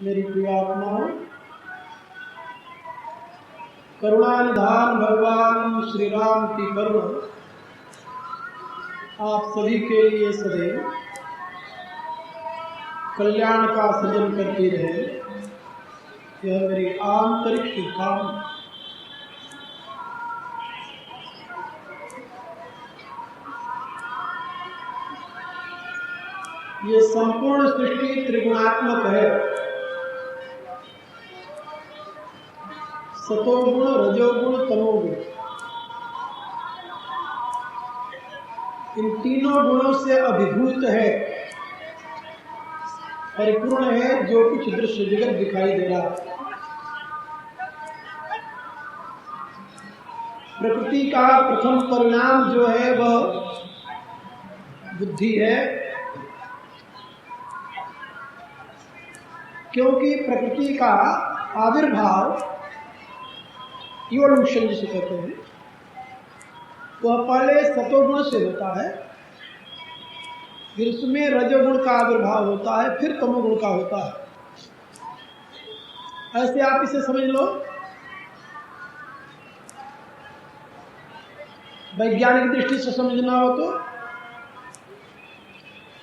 मेरी प्रियात्माओं, करुणानिधान भगवान श्री राम की करुणा आप सभी के लिए सदैव कल्याण का सृजन करती रहे, यह मेरी आंतरिक कामना। ये संपूर्ण सृष्टि त्रिगुणात्मक है। सतोगुण, रजोगुण, तमोगुण, इन तीनों गुणों से अभिभूत है, परिपूर्ण है जो कुछ दृश्य जगत दिखाई दे रहा है। प्रकृति का प्रथम परिणाम जो है वह बुद्धि है, क्योंकि प्रकृति का आविर्भाव, इवोल्यूशन जिसे कहते हैं, वह पहले सतोगुण से होता है, फिर उसमें रजोगुण का आविर्भाव होता है, फिर तमोगुण का होता है। ऐसे आप इसे समझ लो। वैज्ञानिक दृष्टि से समझना हो तो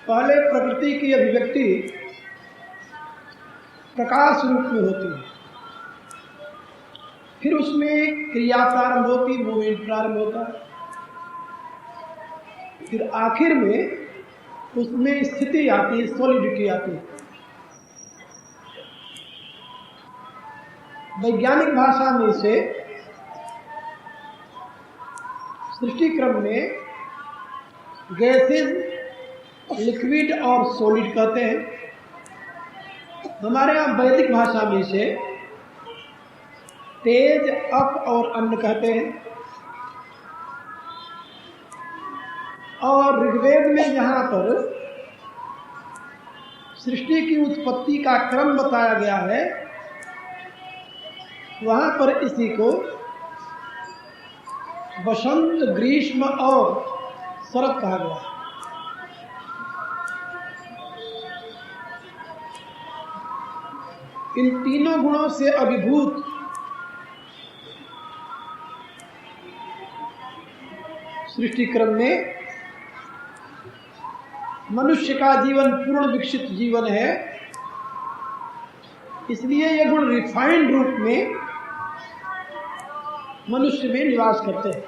पहले प्रकृति की अभिव्यक्ति प्रकाश रूप में होती है, फिर उसमें क्रिया प्रारंभ होती, मूवमेंट प्रारंभ होता है, फिर आखिर में उसमें स्थिति आती है, सॉलिडिटी आती है। वैज्ञानिक भाषा में इसे सृष्टि क्रम में गैसेज, लिक्विड और सॉलिड कहते हैं। हमारे यहाँ वैदिक भाषा में इसे तेज, अप और अन्न कहते हैं। और ऋग्वेद में जहाँ पर सृष्टि की उत्पत्ति का क्रम बताया गया है, वहाँ पर इसी को वसंत, ग्रीष्म और शरद कहा गया है। इन तीनों गुणों से अभिभूत सृष्टि क्रम में मनुष्य का जीवन पूर्ण विकसित जीवन है, इसलिए ये गुण रिफाइंड रूप में मनुष्य में निवास करते हैं।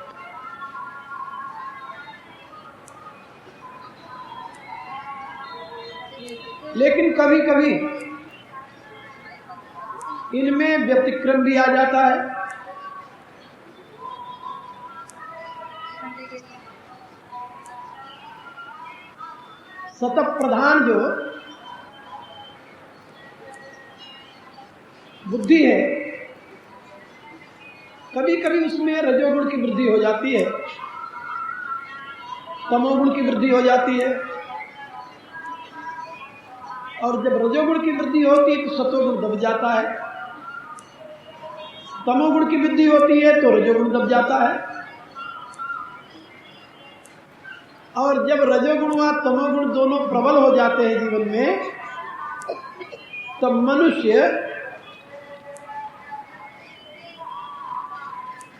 लेकिन कभी कभी इनमें व्यतिक्रम भी आ जाता है। सतत प्रधान जो बुद्धि है, कभी कभी उसमें रजोगुण की वृद्धि हो जाती है, तमोगुण की वृद्धि हो जाती है, और जब रजोगुण की वृद्धि होती है तो सतोगुण दब जाता है, तमोगुण की वृद्धि होती है तो रजोगुण दब जाता है। और जब रजोगुण व तमोगुण दोनों प्रबल हो जाते हैं जीवन में, तब मनुष्य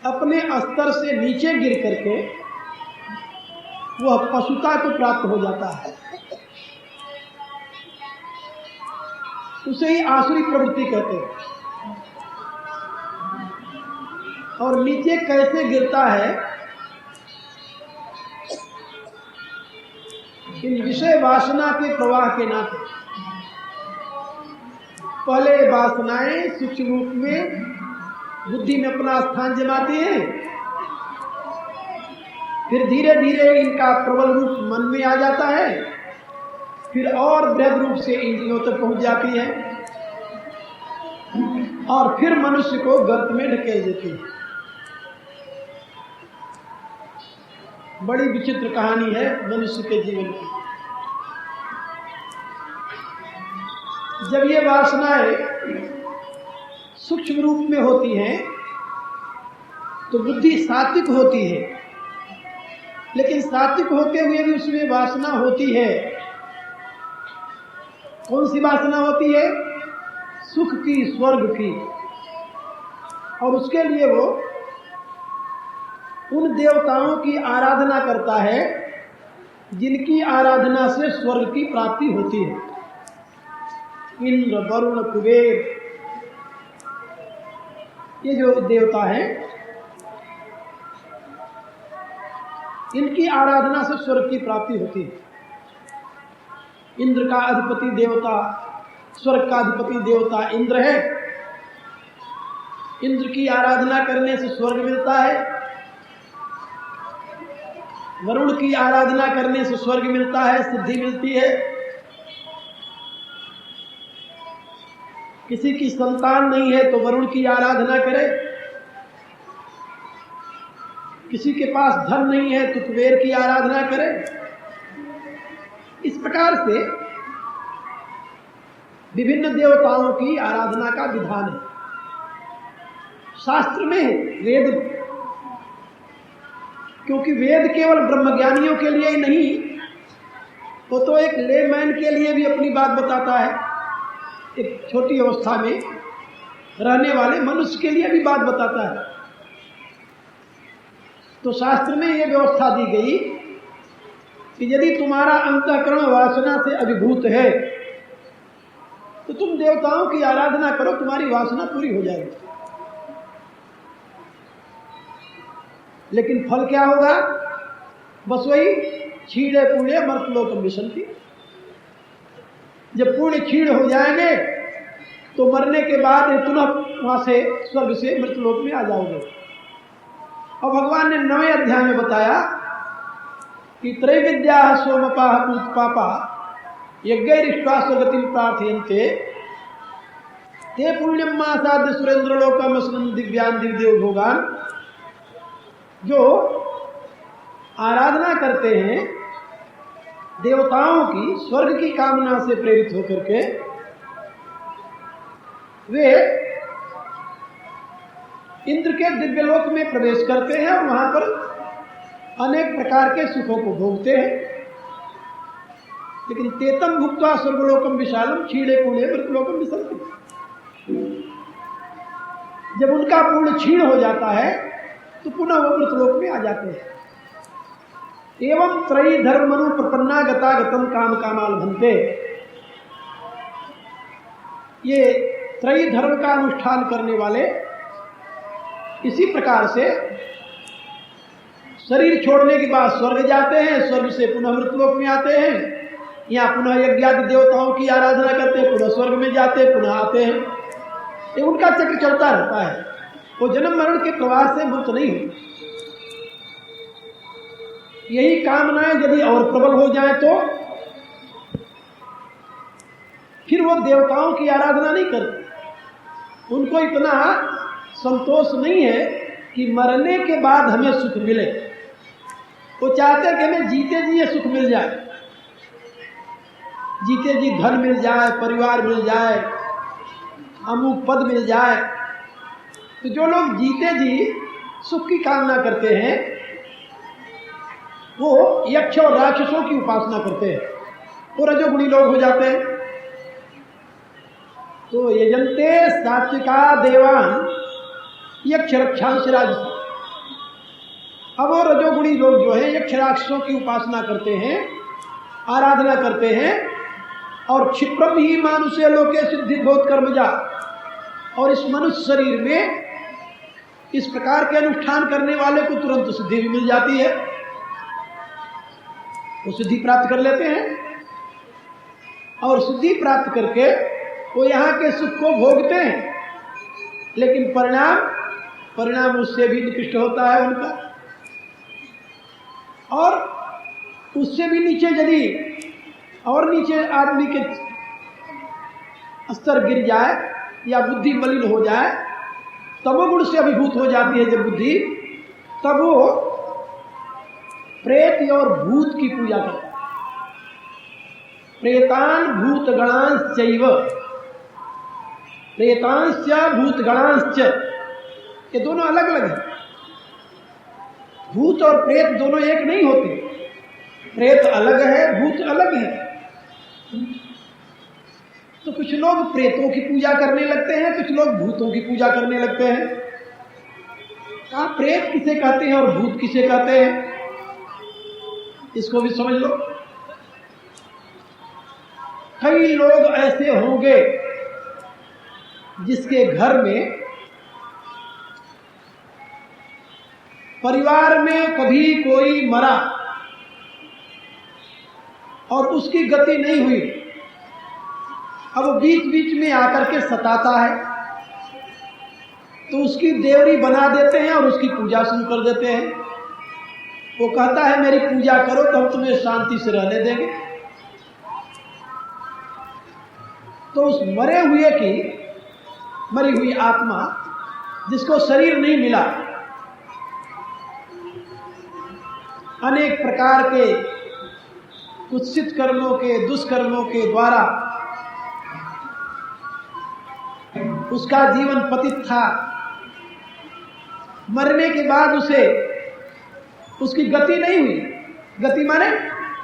अपने स्तर से नीचे गिर करके वह पशुता को प्राप्त हो जाता है। उसे ही आसुरी प्रवृत्ति कहते हैं। और नीचे कैसे गिरता है, इन विषय वासना के प्रवाह के नाते। पहले वासनाएं सूक्ष्म रूप में बुद्धि में अपना स्थान जमाती हैं, फिर धीरे धीरे इनका प्रबल रूप मन में आ जाता है, फिर और बृहद रूप से इंद्रियों तक पहुंच जाती है, और फिर मनुष्य को गर्त में ढकेल देती है। बड़ी विचित्र कहानी है मनुष्य के जीवन की। जब ये वासनाएं सूक्ष्म रूप में होती हैं तो बुद्धि सात्विक होती है, लेकिन सात्विक होते हुए भी उसमें वासना होती है। कौन सी वासना होती है? सुख की, स्वर्ग की, और उसके लिए वो उन देवताओं की आराधना करता है जिनकी आराधना से स्वर्ग की प्राप्ति होती है। इंद्र, वरुण, कुबेर, ये जो देवता हैं, इनकी आराधना से स्वर्ग की प्राप्ति होती है। इंद्र का अधिपति देवता, स्वर्ग का अधिपति देवता इंद्र है। इंद्र की आराधना करने से स्वर्ग मिलता है। वरुण की आराधना करने से स्वर्ग मिलता है, सिद्धि मिलती है। किसी की संतान नहीं है तो वरुण की आराधना करे। किसी के पास धन नहीं है तो कुबेर की आराधना करे। इस प्रकार से विभिन्न देवताओं की आराधना का विधान है। शास्त्र में वेद, क्योंकि वेद केवल ब्रह्मज्ञानियों के लिए ही नहीं, वो तो एक लेमैन के लिए भी अपनी बात बताता है। एक छोटी अवस्था में रहने वाले मनुष्य के लिए भी बात बताता है। तो शास्त्र में यह व्यवस्था दी गई कि यदि तुम्हारा अंतःकरण वासना से अभिभूत है तो तुम देवताओं की आराधना करो, तुम्हारी वासना पूरी हो जाएगी। लेकिन फल क्या होगा? बस वही क्षीणे पुण्य मर्तलोकम विशंति। जब पुण्य क्षीण हो जाएंगे तो मरने के बाद पुनः वहां से स्वर्ग से मृतलोक में आ जाओगे। और भगवान ने 9वें अध्याय में बताया कि त्रैविद्या सोमपाह पूतपापा यज्ञैरिष्ट्वा स्वगतिं प्रार्थयन्ते ते पुण्यम मासाद्य सुरेंद्र लोकम अस्मिन् दिव्यान दिव्देव भोगान। जो आराधना करते हैं देवताओं की, स्वर्ग की कामना से प्रेरित होकर के, वे इंद्र के दिव्यलोक में प्रवेश करते हैं और वहां पर अनेक प्रकार के सुखों को भोगते हैं। लेकिन तेतम भुक्त्वा स्वर्गलोकम विशालम क्षीणे पुण्य मृतलोकम विसंति। जब उनका पूर्ण क्षीण हो जाता है तो पुनः वो मृतलोक में आ जाते हैं। एवं त्रयी धर्मनु प्रपन्ना गतागतम काम कामाल भंते। ये त्रयी धर्म का अनुष्ठान करने वाले इसी प्रकार से शरीर छोड़ने के बाद स्वर्ग जाते हैं, स्वर्ग से पुनः मृतलोक में आते हैं, यहाँ पुनः यज्ञादि देवताओं की आराधना करते हैं, पुनः स्वर्ग में जाते हैं, पुनः आते हैं। ये उनका चक्र चलता रहता है। वो जन्म मरण के प्रवाह से मुक्त नहीं होते। यही कामनाएं यदि और प्रबल हो जाए तो फिर वो देवताओं की आराधना नहीं करते। उनको इतना संतोष नहीं है कि मरने के बाद हमें सुख मिले। वो चाहते हैं कि हमें जीते जी ये सुख मिल जाए, जीते जी धन मिल जाए, परिवार मिल जाए, अमुक पद मिल जाए। तो जो लोग जीते जी सुख की कामना करते हैं वो यक्ष और राक्षसों की उपासना करते हैं, वो रजोगुणी लोग हो जाते हैं। तो यजन्ते सात्विका देवान यक्ष रक्षांश राजस। अब वो रजोगुणी लोग जो है यक्ष राक्षसों की उपासना करते हैं, आराधना करते हैं। और क्षिप्रम ही मानुष्य लोके सिद्धि भूत कर्मजा। और इस मनुष्य शरीर में इस प्रकार के अनुष्ठान करने वाले को तुरंत सिद्धि भी मिल जाती है, वो सिद्धि प्राप्त कर लेते हैं। और सिद्धि प्राप्त करके वो यहाँ के सुख को भोगते हैं, लेकिन परिणाम उससे भी निकृष्ट होता है उनका। और उससे भी नीचे यदि और नीचे आदमी के स्तर गिर जाए या बुद्धि मलिन हो जाए, तमोगुण से अभिभूत हो जाती है जब बुद्धि, तब वो प्रेत और भूत की पूजा करता है। प्रेतान भूत गणांश्च, प्रेतांश्च भूत गणांश्च, ये दोनों अलग अलग हैं। भूत और प्रेत दोनों एक नहीं होते। प्रेत अलग है, भूत अलग है। तो कुछ लोग प्रेतों की पूजा करने लगते हैं, कुछ लोग भूतों की पूजा करने लगते हैं। कहा प्रेत किसे कहते हैं और भूत किसे कहते हैं, इसको भी समझ लो। कई लोग ऐसे होंगे जिसके घर में परिवार में कभी कोई मरा और उसकी गति नहीं हुई, अब बीच बीच में आकर के सताता है, तो उसकी देवरी बना देते हैं और उसकी पूजा शुरू कर देते हैं। वो कहता है मेरी पूजा करो तो हम तुम्हें शांति से रहने देंगे। तो उस मरे हुए की मरी हुई आत्मा जिसको शरीर नहीं मिला, अनेक प्रकार के कुत्सित कर्मों के दुष्कर्मों के द्वारा उसका जीवन पतित था, मरने के बाद उसे उसकी गति नहीं हुई, गति माने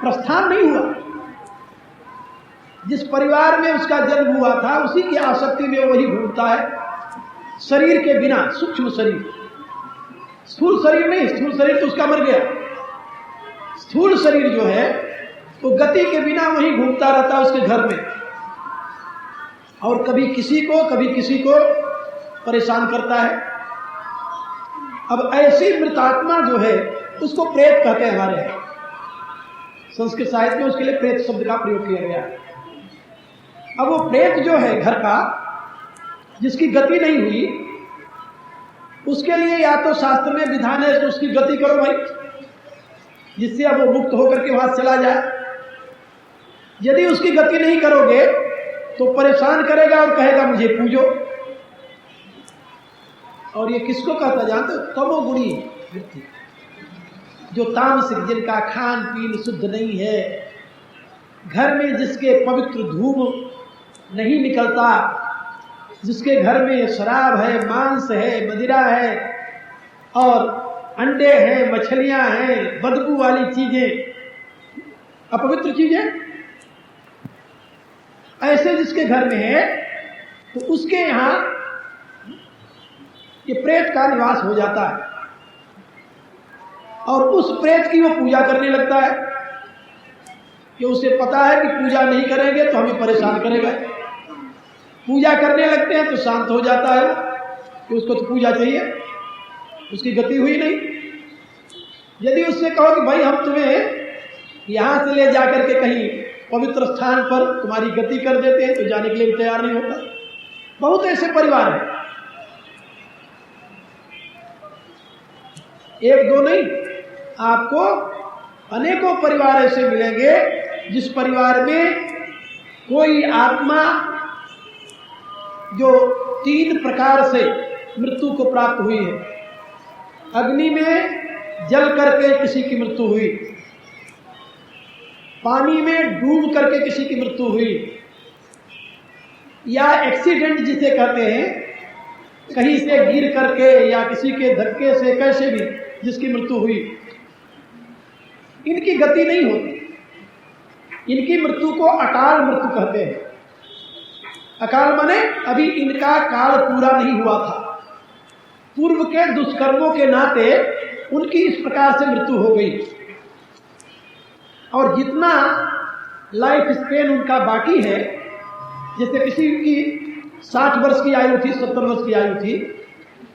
प्रस्थान नहीं हुआ। जिस परिवार में उसका जन्म हुआ था उसी की आसक्ति में वही घूमता है, शरीर के बिना, सूक्ष्म शरीर, स्थूल शरीर नहीं, स्थूल शरीर तो उसका मर गया। स्थूल शरीर जो है वो गति के बिना वही घूमता रहता है उसके घर में, और कभी किसी को परेशान करता है। अब ऐसी मृतात्मा जो है उसको प्रेत कहते हैं। हमारे संस्कृत साहित्य में उसके लिए प्रेत शब्द का प्रयोग किया गया है। अब वो प्रेत जो है घर का, जिसकी गति नहीं हुई, उसके लिए या तो शास्त्र में विधान है तो उसकी गति करो भाई, जिससे अब वो मुक्त होकर के वहां चला जाए। यदि उसकी गति नहीं करोगे तो परेशान करेगा और कहेगा मुझे पूजो। और ये किसको कहता जानते हो? तमोगुणी व्यक्ति, जो तामसिक, जिनका खान पीन शुद्ध नहीं है, घर में जिसके पवित्र धूम नहीं निकलता, जिसके घर में शराब है, मांस है, मदिरा है और अंडे हैं, मछलियां हैं, बदबू वाली चीजें, अपवित्र चीजें, ऐसे जिसके घर में है, तो उसके यहां ये प्रेत का निवास हो जाता है और उस प्रेत की वो पूजा करने लगता है कि उसे पता है कि पूजा नहीं करेंगे तो हमें परेशान करेगा। पूजा करने लगते हैं तो शांत हो जाता है कि उसको तो पूजा चाहिए, उसकी गति हुई नहीं। यदि उससे कहो कि भाई हम तुम्हें यहां से ले जाकर के कहीं पवित्र स्थान पर तुम्हारी गति कर देते हैं, तो जाने के लिए तैयार नहीं होता। बहुत ऐसे परिवार हैं, एक दो नहीं, आपको अनेकों परिवार ऐसे मिलेंगे जिस परिवार में कोई आत्मा जो 3 प्रकार से मृत्यु को प्राप्त हुई है। अग्नि में जल करके किसी की मृत्यु हुई, पानी में डूब करके किसी की मृत्यु हुई, या एक्सीडेंट जिसे कहते हैं, कहीं से गिर करके या किसी के धक्के से कैसे भी जिसकी मृत्यु हुई। इनकी गति नहीं होती, इनकी मृत्यु को अकाल मृत्यु कहते हैं। अकाल माने अभी इनका काल पूरा नहीं हुआ था, पूर्व के दुष्कर्मों के नाते उनकी इस प्रकार से मृत्यु हो गई, और जितना लाइफ स्पेन उनका बाकी है, जैसे किसी की 60 वर्ष की आयु थी, 70 वर्ष की आयु थी,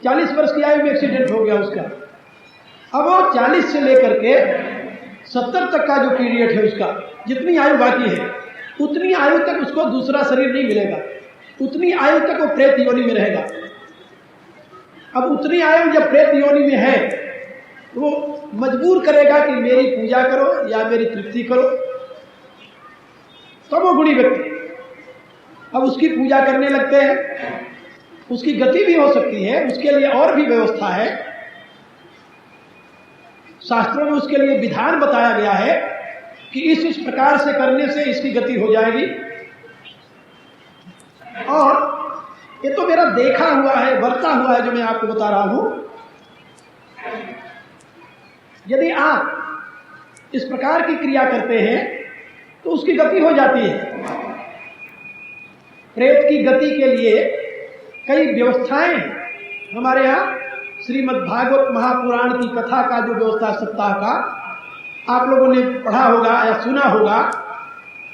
40 वर्ष की आयु में एक्सीडेंट हो गया उसका, अब वो 40 से लेकर के 70 तक का जो पीरियड है उसका, जितनी आयु बाकी है उतनी आयु तक उसको दूसरा शरीर नहीं मिलेगा, उतनी आयु तक वो प्रेत योनि में रहेगा। अब उतनी आयु जब प्रेत योनि में है तो वो मजबूर करेगा कि मेरी पूजा करो या मेरी तृप्ति करो। तमोगुणी व्यक्ति अब उसकी पूजा करने लगते हैं, उसकी गति भी हो सकती है, उसके लिए और भी व्यवस्था है, शास्त्रों में उसके लिए विधान बताया गया है कि इस प्रकार से करने से इसकी गति हो जाएगी। और ये तो मेरा देखा हुआ है, बरता हुआ है, जो मैं आपको बता रहा हूं। यदि आप इस प्रकार की क्रिया करते हैं तो उसकी गति हो जाती है। प्रेत की गति के लिए कई व्यवस्थाएं हमारे यहाँ श्रीमद् भागवत महापुराण की कथा का जो व्यवस्था सप्ताह का आप लोगों ने पढ़ा होगा या सुना होगा।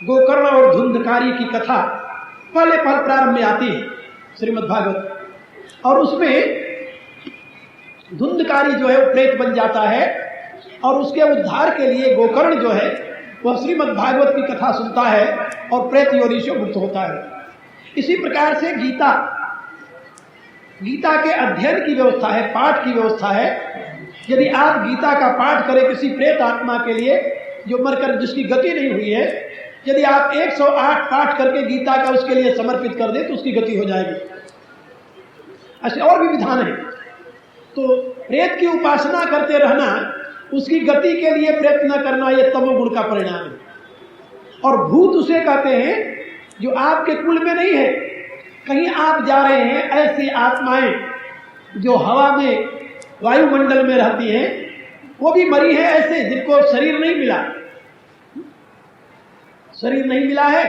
गोकर्ण और धुंधकारी की कथा पहले प्रारंभ में आती है श्रीमद् भागवत, और उसमें धुंधकारी जो है वो प्रेत बन जाता है और उसके उद्धार के लिए गोकर्ण जो है वह श्रीमद् भागवत की कथा सुनता है और प्रेत योनि से मुक्त होता है। इसी प्रकार से गीता के अध्ययन की व्यवस्था है, पाठ की व्यवस्था है। यदि आप गीता का पाठ करें किसी प्रेत आत्मा के लिए जो मरकर जिसकी गति नहीं हुई है, यदि आप 108 पाठ करके गीता का उसके लिए समर्पित कर दें तो उसकी गति हो जाएगी। ऐसे और भी विधान है। तो प्रेत की उपासना करते रहना, उसकी गति के लिए प्रयत्न करना, यह तमोगुण का परिणाम है। और भूत उसे कहते हैं जो आपके कुल में नहीं है, कहीं आप जा रहे हैं, ऐसी आत्माएं जो हवा में वायुमंडल में रहती हैं, वो भी मरी है ऐसे जिनको शरीर नहीं मिला है।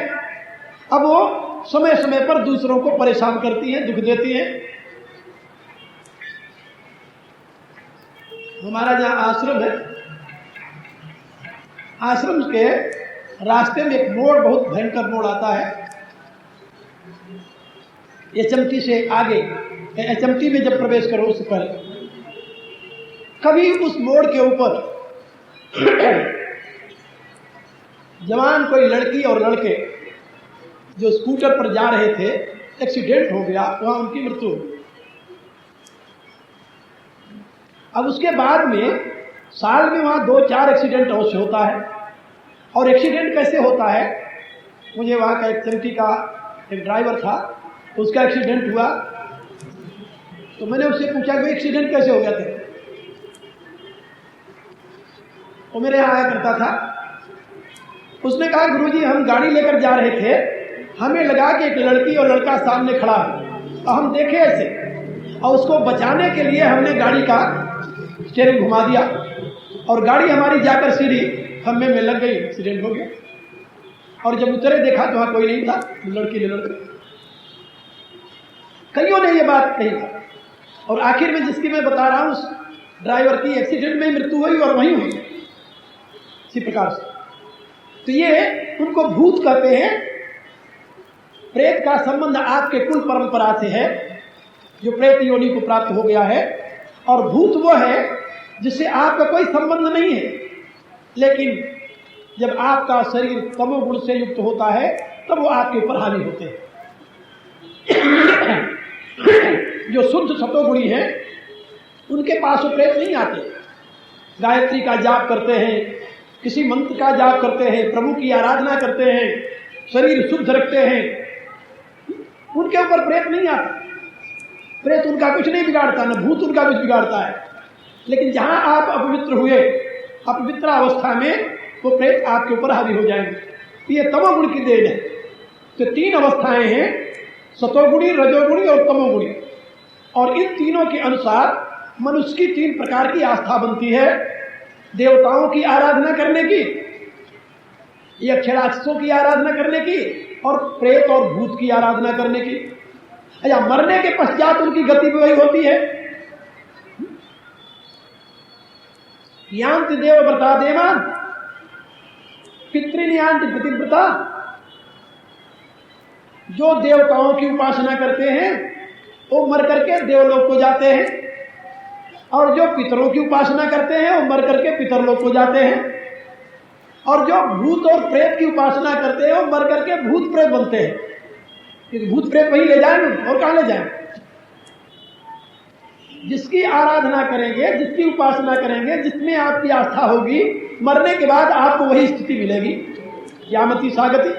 अब वो समय समय पर दूसरों को परेशान करती हैं, दुख देती हैं। हमारा जहाँ आश्रम है, आश्रम के रास्ते में एक मोड़, बहुत भयंकर मोड़ आता है। एचएमटी से आगे, एचएमटी में जब प्रवेश करो उससे पहले कभी उस मोड़ के ऊपर जवान कोई लड़की और लड़के जो स्कूटर पर जा रहे थे, एक्सीडेंट हो गया, वहां उनकी मृत्यु हो गई। अब उसके बाद में साल में वहां 2-4 एक्सीडेंट अवश्य होता है। और एक्सीडेंट कैसे होता है, मुझे वहां का एचएमटी का एक ड्राइवर था, तो उसका एक्सीडेंट हुआ तो मैंने उससे पूछा कि एक्सीडेंट कैसे हो गया था। वो मेरे यहाँ आया करता था। उसने कहा गुरुजी हम गाड़ी लेकर जा रहे थे, हमें लगा कि एक लड़की और लड़का सामने खड़ा है और हम देखे ऐसे, और उसको बचाने के लिए हमने गाड़ी का स्टीयरिंग घुमा दिया और गाड़ी हमारी जाकर सीधी खम्भे में लग गई, एक्सीडेंट हो गया। और जब उतरे देखा तो वहां कोई नहीं था, लड़की लड़का। कईयों ने ये बात कही और आखिर में जिसकी मैं बता रहा हूं उस ड्राइवर की एक्सीडेंट में मृत्यु हुई और वहीं हुई इसी प्रकार से। तो ये उनको भूत कहते हैं। प्रेत का संबंध आपके कुल परंपरा से है जो प्रेत योनि को प्राप्त हो गया है, और भूत वो है जिससे आपका कोई संबंध नहीं है, लेकिन जब आपका शरीर तमोगुण से युक्त होता है तब वो आपके ऊपर हावी होते हैं। जो शुद्ध सतोगुणी हैं उनके पास वो प्रेत नहीं आते। गायत्री का जाप करते हैं, किसी मंत्र का जाप करते हैं, प्रभु की आराधना करते हैं, शरीर शुद्ध रखते हैं, उनके ऊपर प्रेत नहीं आता। प्रेत उनका कुछ नहीं बिगाड़ता, न भूत उनका कुछ बिगाड़ता है। लेकिन जहां आप अपवित्र हुए, अपवित्र अवस्था में वो प्रेत आपके ऊपर हावी हो जाएंगे। ये तमोगुण की देन है। तो 3 अवस्थाएं हैं, सतोगुणी, रजोगुणी और तमोगुणी। और इन तीनों के अनुसार मनुष्य की 3 प्रकार की आस्था बनती है। देवताओं की आराधना करने की, यक्षराक्षसों की आराधना करने की, और प्रेत और भूत की आराधना करने की। या मरने के पश्चात उनकी गति भी वही होती है। यांति देवव्रता देवान पितृनियांति पतिव्रता। जो देवताओं की उपासना करते हैं वो मर करके देवलोक को जाते हैं, और जो पितरों की उपासना करते हैं वो मर करके पितरलोक को जाते हैं, और जो भूत और प्रेत की उपासना करते हैं वो मर करके भूत प्रेत बनते हैं। क्योंकि भूत प्रेत वही ले जाएंगे और कहां ले जाएंगे। जिसकी आराधना करेंगे, जिसकी उपासना करेंगे, जिसमें आपकी आस्था होगी, मरने के बाद आपको वही स्थिति मिलेगी, यामती सागति।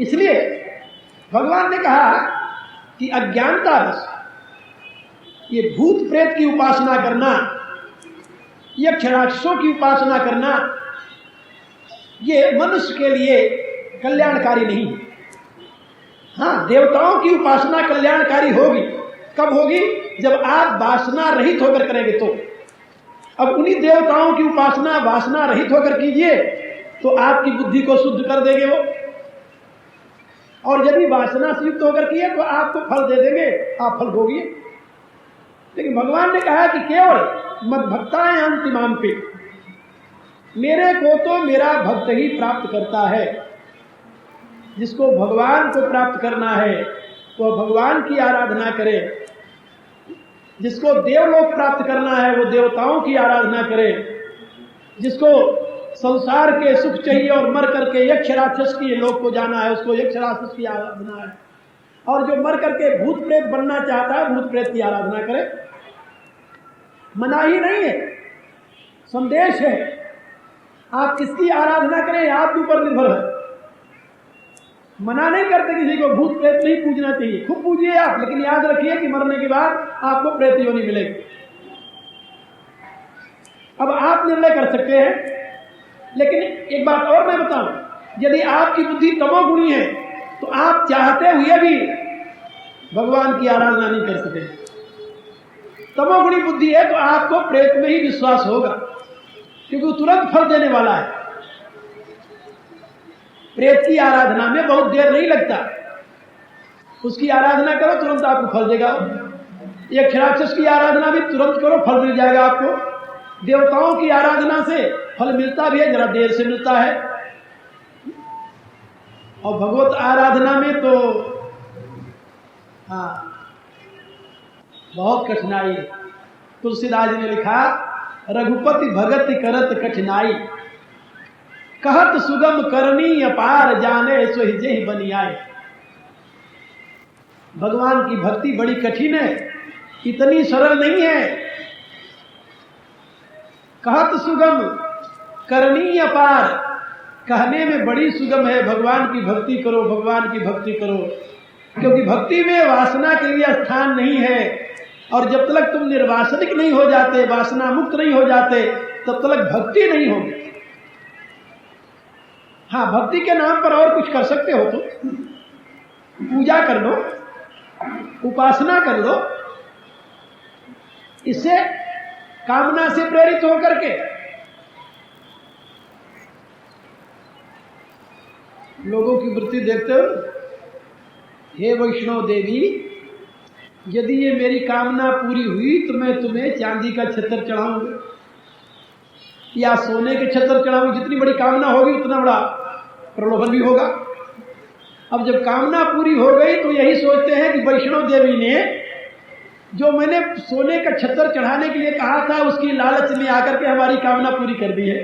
इसलिए भगवान ने कहा कि अज्ञानतावश ये भूत प्रेत की उपासना करना, यक्षराक्षसों की उपासना करना, ये मनुष्य के लिए कल्याणकारी नहीं है। हाँ, देवताओं की उपासना कल्याणकारी होगी। कब होगी? जब आप वासना रहित होकर करेंगे तो। अब उन्हीं देवताओं की उपासना वासना रहित होकर कीजिए तो आपकी बुद्धि को शुद्ध कर देंगे वो। और यदि वासना से युक्त होकर किए तो आपको फल दे देंगे, आप फल भोगिए। लेकिन भगवान ने कहा कि केवल मद भक्ताएं अंतिमाम पे, मेरे को तो मेरा भक्त ही प्राप्त करता है। जिसको भगवान को प्राप्त करना है वो भगवान की आराधना करे, जिसको देवलोक प्राप्त करना है वो देवताओं की आराधना करे, जिसको संसार के सुख चाहिए और मर करके यक्ष राक्षस की लोक को जाना है उसको यक्ष राक्षस की आराधना है, और जो मर करके भूत प्रेत बनना चाहता है भूत प्रेत की आराधना करे। मनाही नहीं है, संदेश है। आप किसकी आराधना करें आपके ऊपर निर्भर है। मना नहीं करते किसी को भूत प्रेत नहीं पूजना चाहिए, खूब पूजिए आप, लेकिन याद रखिए कि मरने के बाद आपको प्रेत योनि मिलेगी। अब आप निर्णय कर सकते हैं। लेकिन एक बात और मैं बताऊं, यदि आपकी बुद्धि तमोगुणी है तो आप चाहते हुए भी भगवान की आराधना नहीं कर सके। तमोगुणी बुद्धि है तो आपको प्रेत में ही विश्वास होगा, क्योंकि वो तुरंत फल देने वाला है। प्रेत की आराधना में बहुत देर नहीं लगता, उसकी आराधना करो तुरंत आपको फल देगा। यक्ष राक्षस की आराधना भी तुरंत करो, फल मिल जाएगा आपको। देवताओं की आराधना से फल मिलता भी है, जरा देर से मिलता है। और भगवत आराधना में तो बहुत कठिनाई। तुलसीदास जी ने लिखा, रघुपति भगत करत कठिनाई, कहत सुगम करनी अपार, जाने सोहि जेहि बनी आए। भगवान की भक्ति बड़ी कठिन है, इतनी सरल नहीं है। कहत सुगम करनी अपार, कहने में बड़ी सुगम है, भगवान की भक्ति करो, भगवान की भक्ति करो। क्योंकि भक्ति में वासना के लिए स्थान नहीं है, और जब तक तुम निर्वासनिक नहीं हो जाते, वासना मुक्त नहीं हो जाते, तब तक भक्ति नहीं होगी। हाँ, भक्ति के नाम पर और कुछ कर सकते हो तो पूजा कर लो, उपासना कर लो, इससे कामना से प्रेरित होकर के लोगों की वृत्ति देखते हो। हे वैष्णव देवी, यदि ये मेरी कामना पूरी हुई तो मैं तुम्हें चांदी का छत्र चढ़ाऊंगा या सोने के छत्र चढ़ाऊंगा। जितनी बड़ी कामना होगी उतना बड़ा प्रलोभन भी होगा। अब जब कामना पूरी हो गई तो यही सोचते हैं कि वैष्णव देवी ने जो मैंने सोने का छत्र चढ़ाने के लिए कहा था उसकी लालच में आकर के हमारी कामना पूरी कर दी है।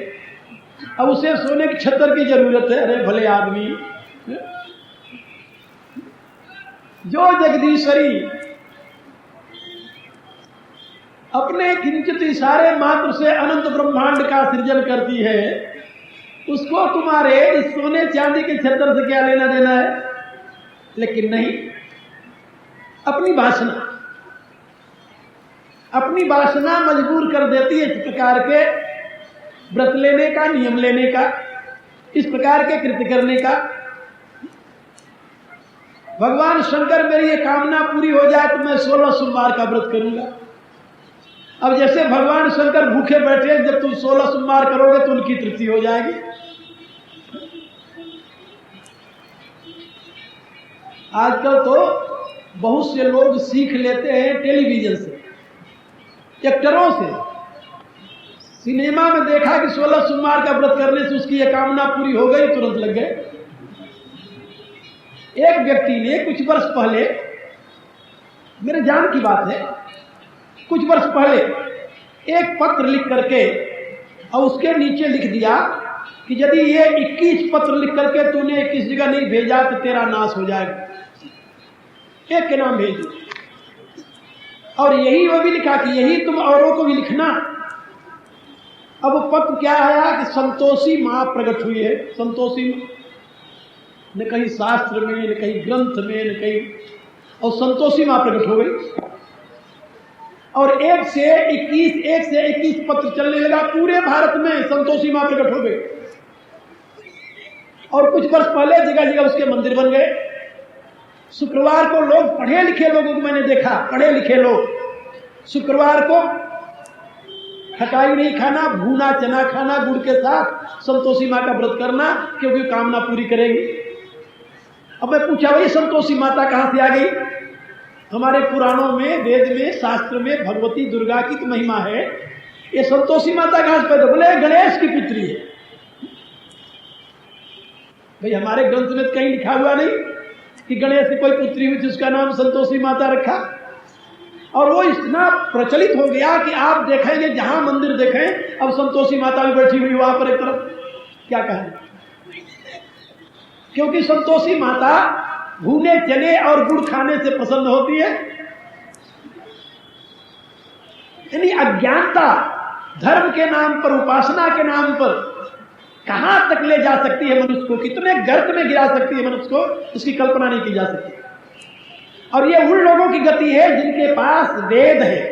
अब उसे सोने के छत्र की जरूरत है। अरे भले आदमी, जो जगदीश्वरी अपने किंचित इशारे मात्र से अनंत ब्रह्मांड का सृजन करती है, उसको तुम्हारे इस सोने चांदी के छत्र से क्या लेना देना है। लेकिन नहीं, अपनी वासना मजबूर कर देती है इस प्रकार के व्रत लेने का, नियम लेने का, इस प्रकार के कृत्य करने का। भगवान शंकर मेरी ये कामना पूरी हो जाए तो मैं 16 सोमवार का व्रत करूंगा। अब जैसे भगवान शंकर भूखे बैठे, जब तुम 16 सोमवार करोगे तो उनकी तृप्ति हो जाएगी। आजकल तो बहुत से लोग सीख लेते हैं टेलीविजन से, एक्टरों से। सिनेमा में देखा कि 16 सोमवार का व्रत करने से उसकी यह कामना पूरी हो गई, तुरंत लग गए। एक व्यक्ति ने कुछ वर्ष पहले, मेरे जान की बात है, कुछ वर्ष पहले एक पत्र लिख करके और उसके नीचे लिख दिया कि यदि ये 21 पत्र लिख करके तूने किस जगह नहीं भेजा तो तेरा नाश हो जाएगा। एक के नाम भेज दो। और यही वो भी लिखा कि यही तुम औरों को भी लिखना। अब वो पत्र क्या आया कि संतोषी मां प्रकट हुई है। संतोषी न कहीं शास्त्र में, न कहीं ग्रंथ में, न कहीं, और संतोषी मां प्रकट हो गई। और 1 से 21 पत्र चलने लगा पूरे भारत में। संतोषी मां प्रकट हो गई। और कुछ वर्ष पहले जगह जगह उसके मंदिर बन गए। शुक्रवार को लोग, पढ़े लिखे लोगों को मैंने देखा, पढ़े लिखे लोग शुक्रवार को खटाई नहीं खाना, भूना चना खाना गुड़ के साथ, संतोषी मां का व्रत करना, क्योंकि कामना पूरी करेंगी। अब मैं पूछा भाई संतोषी माता कहां से आ गई? हमारे पुराणों में, वेद में, शास्त्र में भगवती दुर्गा की तो महिमा है, ये संतोषी माता कहां से पैदा? बोले गणेश की पुत्री है। भाई हमारे ग्रंथ में कहीं लिखा हुआ नहीं कि गणेश की कोई पुत्री हुई जिसका नाम संतोषी माता रखा। और वो इतना प्रचलित हो गया कि आप देखेंगे जहां मंदिर देखें अब संतोषी माता भी बैठी हुई वहां पर एक तरफ। क्या कहें? क्योंकि संतोषी माता भूने चने और गुड़ खाने से प्रसन्न होती है। यानी अज्ञानता धर्म के नाम पर, उपासना के नाम पर कहां तक ले जा सकती है मनुष्य को, कितने गर्त में गिरा सकती है मनुष्य को, इसकी कल्पना नहीं की जा सकती। और ये उन लोगों की गति है जिनके पास वेद है,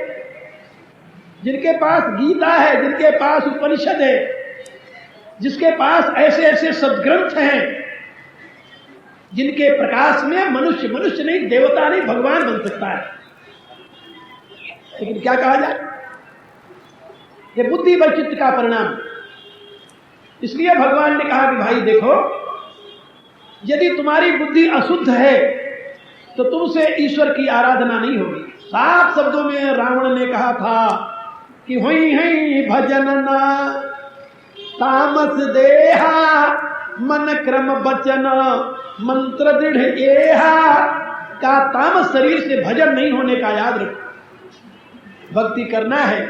जिनके पास गीता है, जिनके पास उपनिषद है, जिसके पास ऐसे ऐसे सद्ग्रंथ हैं जिनके प्रकाश में मनुष्य नहीं, देवता नहीं, भगवान बन सकता है। लेकिन क्या कहा जाए, ये बुद्धि वैचित्र्य का परिणाम। इसलिए भगवान ने कहा कि भाई देखो, यदि तुम्हारी बुद्धि अशुद्ध है तो तुमसे ईश्वर की आराधना नहीं होगी। साफ शब्दों में रावण ने कहा था कि हुई है भजन ना तामस देहा, मन क्रम वचन मंत्र दृढ़ एहा। का तामस शरीर से भजन नहीं होने का याद रखो। भक्ति करना है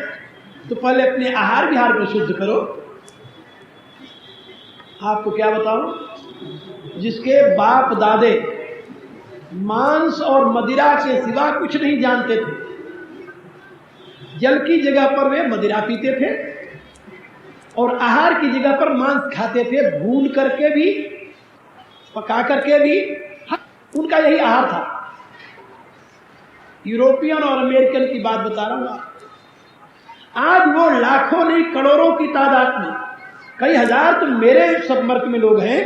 तो पहले अपने आहार विहार को शुद्ध करो। आपको क्या बताऊं, जिसके बाप दादे मांस और मदिरा के सिवा कुछ नहीं जानते थे, जल की जगह पर वे मदिरा पीते थे और आहार की जगह पर मांस खाते थे, भून करके भी, पका करके भी। उनका यही आहार था। यूरोपियन और अमेरिकन की बात बता रहा हूं। आज वो लाखों नहीं करोड़ों की तादाद में, कई हजार तो मेरे संपर्क में लोग हैं,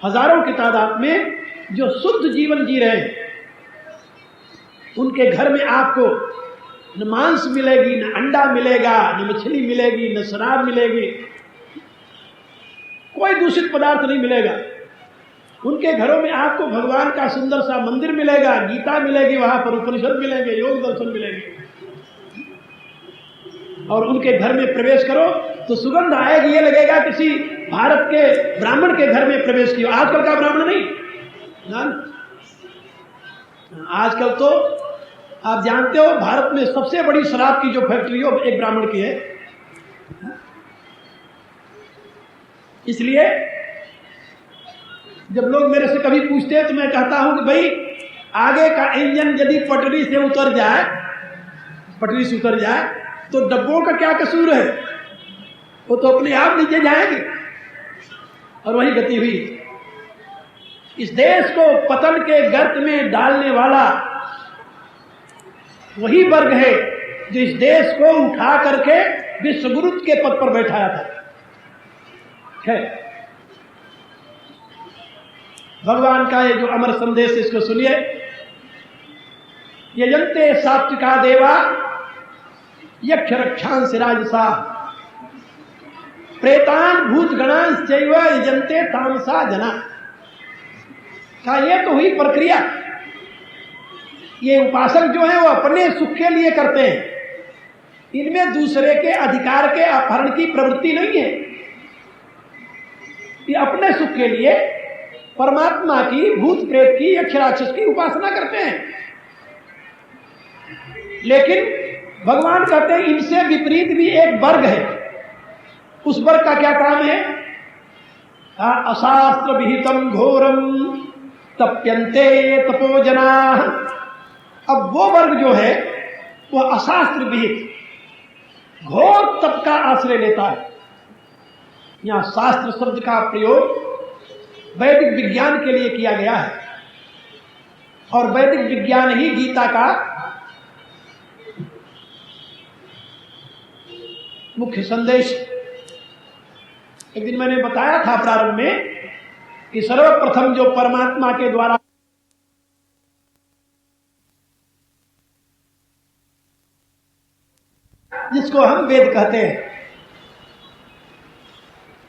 हजारों की तादाद में जो शुद्ध जीवन जी रहे हैं। उनके घर में आपको न मांस मिलेगी, न अंडा मिलेगा, न मछली मिलेगी, न शराब मिलेगी, कोई दूषित पदार्थ नहीं मिलेगा। उनके घरों में आपको भगवान का सुंदर सा मंदिर मिलेगा, गीता मिलेगी, वहां पर उपनिषद मिलेंगे, योग दर्शन मिलेंगे। और उनके घर में प्रवेश करो तो सुगंध आएगी, ये लगेगा किसी भारत के ब्राह्मण के घर में प्रवेश किया। आजकल का ब्राह्मण नहीं ना, आजकल तो आप जानते हो भारत में सबसे बड़ी शराब की जो फैक्ट्री हो एक ब्राह्मण की है। इसलिए जब लोग मेरे से कभी पूछते हैं तो मैं कहता हूं कि भाई आगे का इंजन यदि पटरी से उतर जाए, पटरी से उतर जाए तो डब्बों का क्या कसूर है, वो तो अपने आप नीचे जाएंगे। और वही गति हुई। इस देश को पतन के गर्त में डालने वाला वही वर्ग है जो इस देश को उठा करके विश्वगुरु के पद पर बैठाया था। है भगवान का ये जो अमर संदेश, इसको सुनिए। यजन्ते सात्विका देवा यक्ष रक्षांस राजसा प्रेतान भूत गणांश चैव यजन्ते तामसा जना। का ये तो हुई प्रक्रिया। ये उपासक जो है वो अपने सुख के लिए करते हैं, इनमें दूसरे के अधिकार के अपहरण की प्रवृत्ति नहीं है। ये अपने सुख के लिए परमात्मा की, भूत प्रेत की, यक्ष राक्षस की उपासना करते हैं। लेकिन भगवान कहते हैं इनसे विपरीत भी एक वर्ग है। उस वर्ग का क्या काम है? अशास्त्र विहितम घोरम तप्यन्ते तपोजना। अब वो वर्ग जो है वो अशास्त्र विहित घोर तप का आश्रय लेता है। यहां शास्त्र शब्द का प्रयोग वैदिक विज्ञान के लिए किया गया है और वैदिक विज्ञान ही गीता का मुख्य संदेश। एक दिन मैंने बताया था प्रारंभ में कि सर्वप्रथम जो परमात्मा के द्वारा जिसको हम वेद कहते हैं,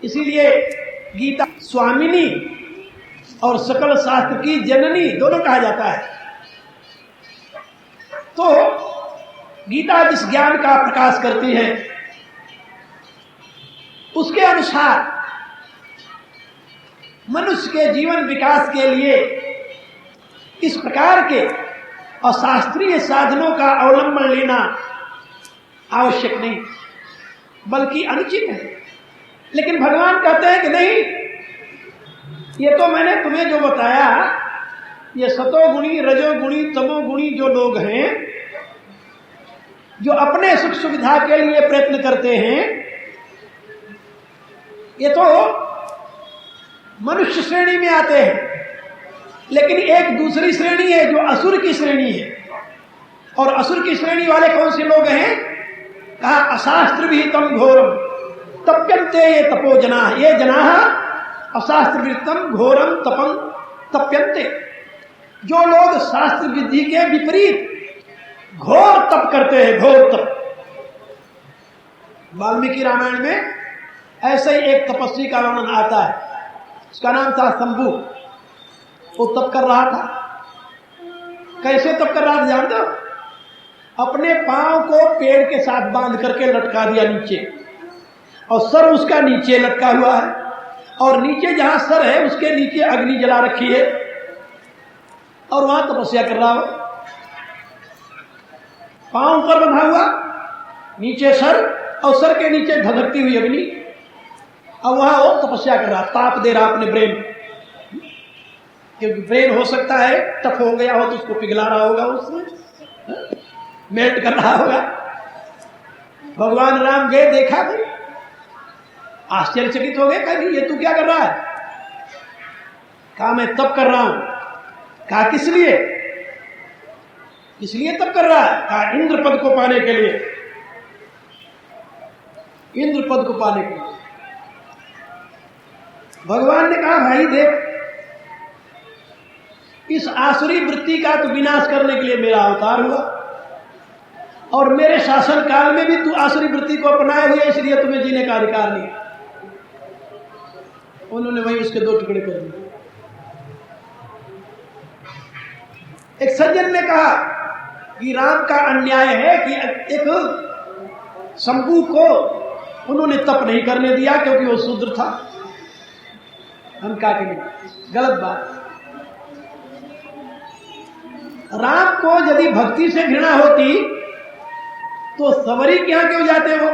इसीलिए गीता स्वामिनी और सकल शास्त्र की जननी दोनों कहा जाता है। तो गीता जिस ज्ञान का प्रकाश करती है उसके अनुसार मनुष्य के जीवन विकास के लिए इस प्रकार के अशास्त्रीय साधनों का अवलंबन लेना आवश्यक नहीं बल्कि अनुचित है। लेकिन भगवान कहते हैं कि नहीं, ये तो मैंने तुम्हें जो बताया, ये सतोगुणी रजोगुणी तमोगुणी जो लोग हैं जो अपने सुख सुविधा के लिए प्रयत्न करते हैं, ये तो मनुष्य श्रेणी में आते हैं। लेकिन एक दूसरी श्रेणी है जो असुर की श्रेणी है। और असुर की श्रेणी वाले कौन से लोग हैं? कहा अशास्त्र विहितम घोरम तप्यन्ते ये तपो जना, ये जना अशास्त्र विहितम घोरम तपम तप्यन्ते। जो लोग शास्त्र विधि के विपरीत घोर तप करते हैं, घोर तप। वाल्मीकि रामायण में ऐसे ही एक तपस्वी का वर्णन आता है, उसका नाम था शंभु। वो तप कर रहा था। कैसे तप कर रहा था जानते हो? अपने पांव को पेड़ के साथ बांध करके लटका दिया नीचे, और सर उसका नीचे लटका हुआ है, और नीचे जहां सर है उसके नीचे अग्नि जला रखी है, और वहां तपस्या कर रहा हो। पांव ऊपर बंधा हुआ, नीचे सर, और सर के नीचे धधकती हुई अग्नि, और वहां वो तपस्या कर रहा, ताप दे रहा अपने ब्रेन, क्योंकि ब्रेन हो सकता है टफ हो गया हो तो उसको पिघला रहा होगा, उसमें मेल्ट कर रहा होगा। भगवान राम गए, देखा भाई, आश्चर्यचकित हो गए, कहा ये तू क्या कर रहा है? कहा मैं तप कर रहा हूं। कहा किस लिए? इसलिए तप कर रहा है? कहा इंद्र पद को पाने के लिए। इंद्र पद को पाने के लिए। भगवान ने कहा भाई देख, इस आसुरी वृत्ति का तो विनाश करने के लिए मेरा अवतार हुआ, और मेरे शासन काल में भी तू आसुरी वृत्ति को अपनाए हुए, इसलिए तुम्हें जीने का अधिकार नहीं। उन्होंने वही उसके दो टुकड़े कर दिए। एक सज्जन ने कहा कि राम का अन्याय है कि एक शंभु को उन्होंने तप नहीं करने दिया क्योंकि वो शूद्र था। हम क्या कहें? गलत बात। राम को यदि भक्ति से घृणा होती तो सवरी के यहां क्यों जाते हो?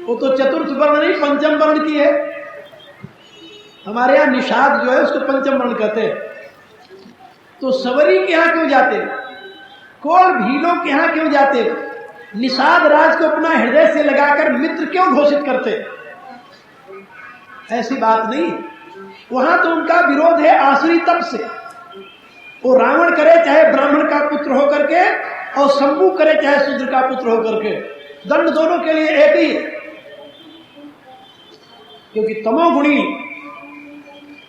वो तो चतुर्थ वर्ण नहीं पंचम वर्ण की है। हमारे यहां निषाद जो है उसको पंचम वर्ण कहते हैं। तो सवरी के यहां क्यों जाते? कोल भीलों के यहां क्यों जाते? निषाद राज को अपना हृदय से लगाकर मित्र क्यों घोषित करते? ऐसी बात नहीं। वहां तो उनका विरोध है आसुरी तप से। वो रावण करे चाहे ब्राह्मण का पुत्र होकर के, और शंभु करे चाहे शूद्र का पुत्र होकर के, दंड दोनों के लिए एक ही है। क्योंकि तमोगुणी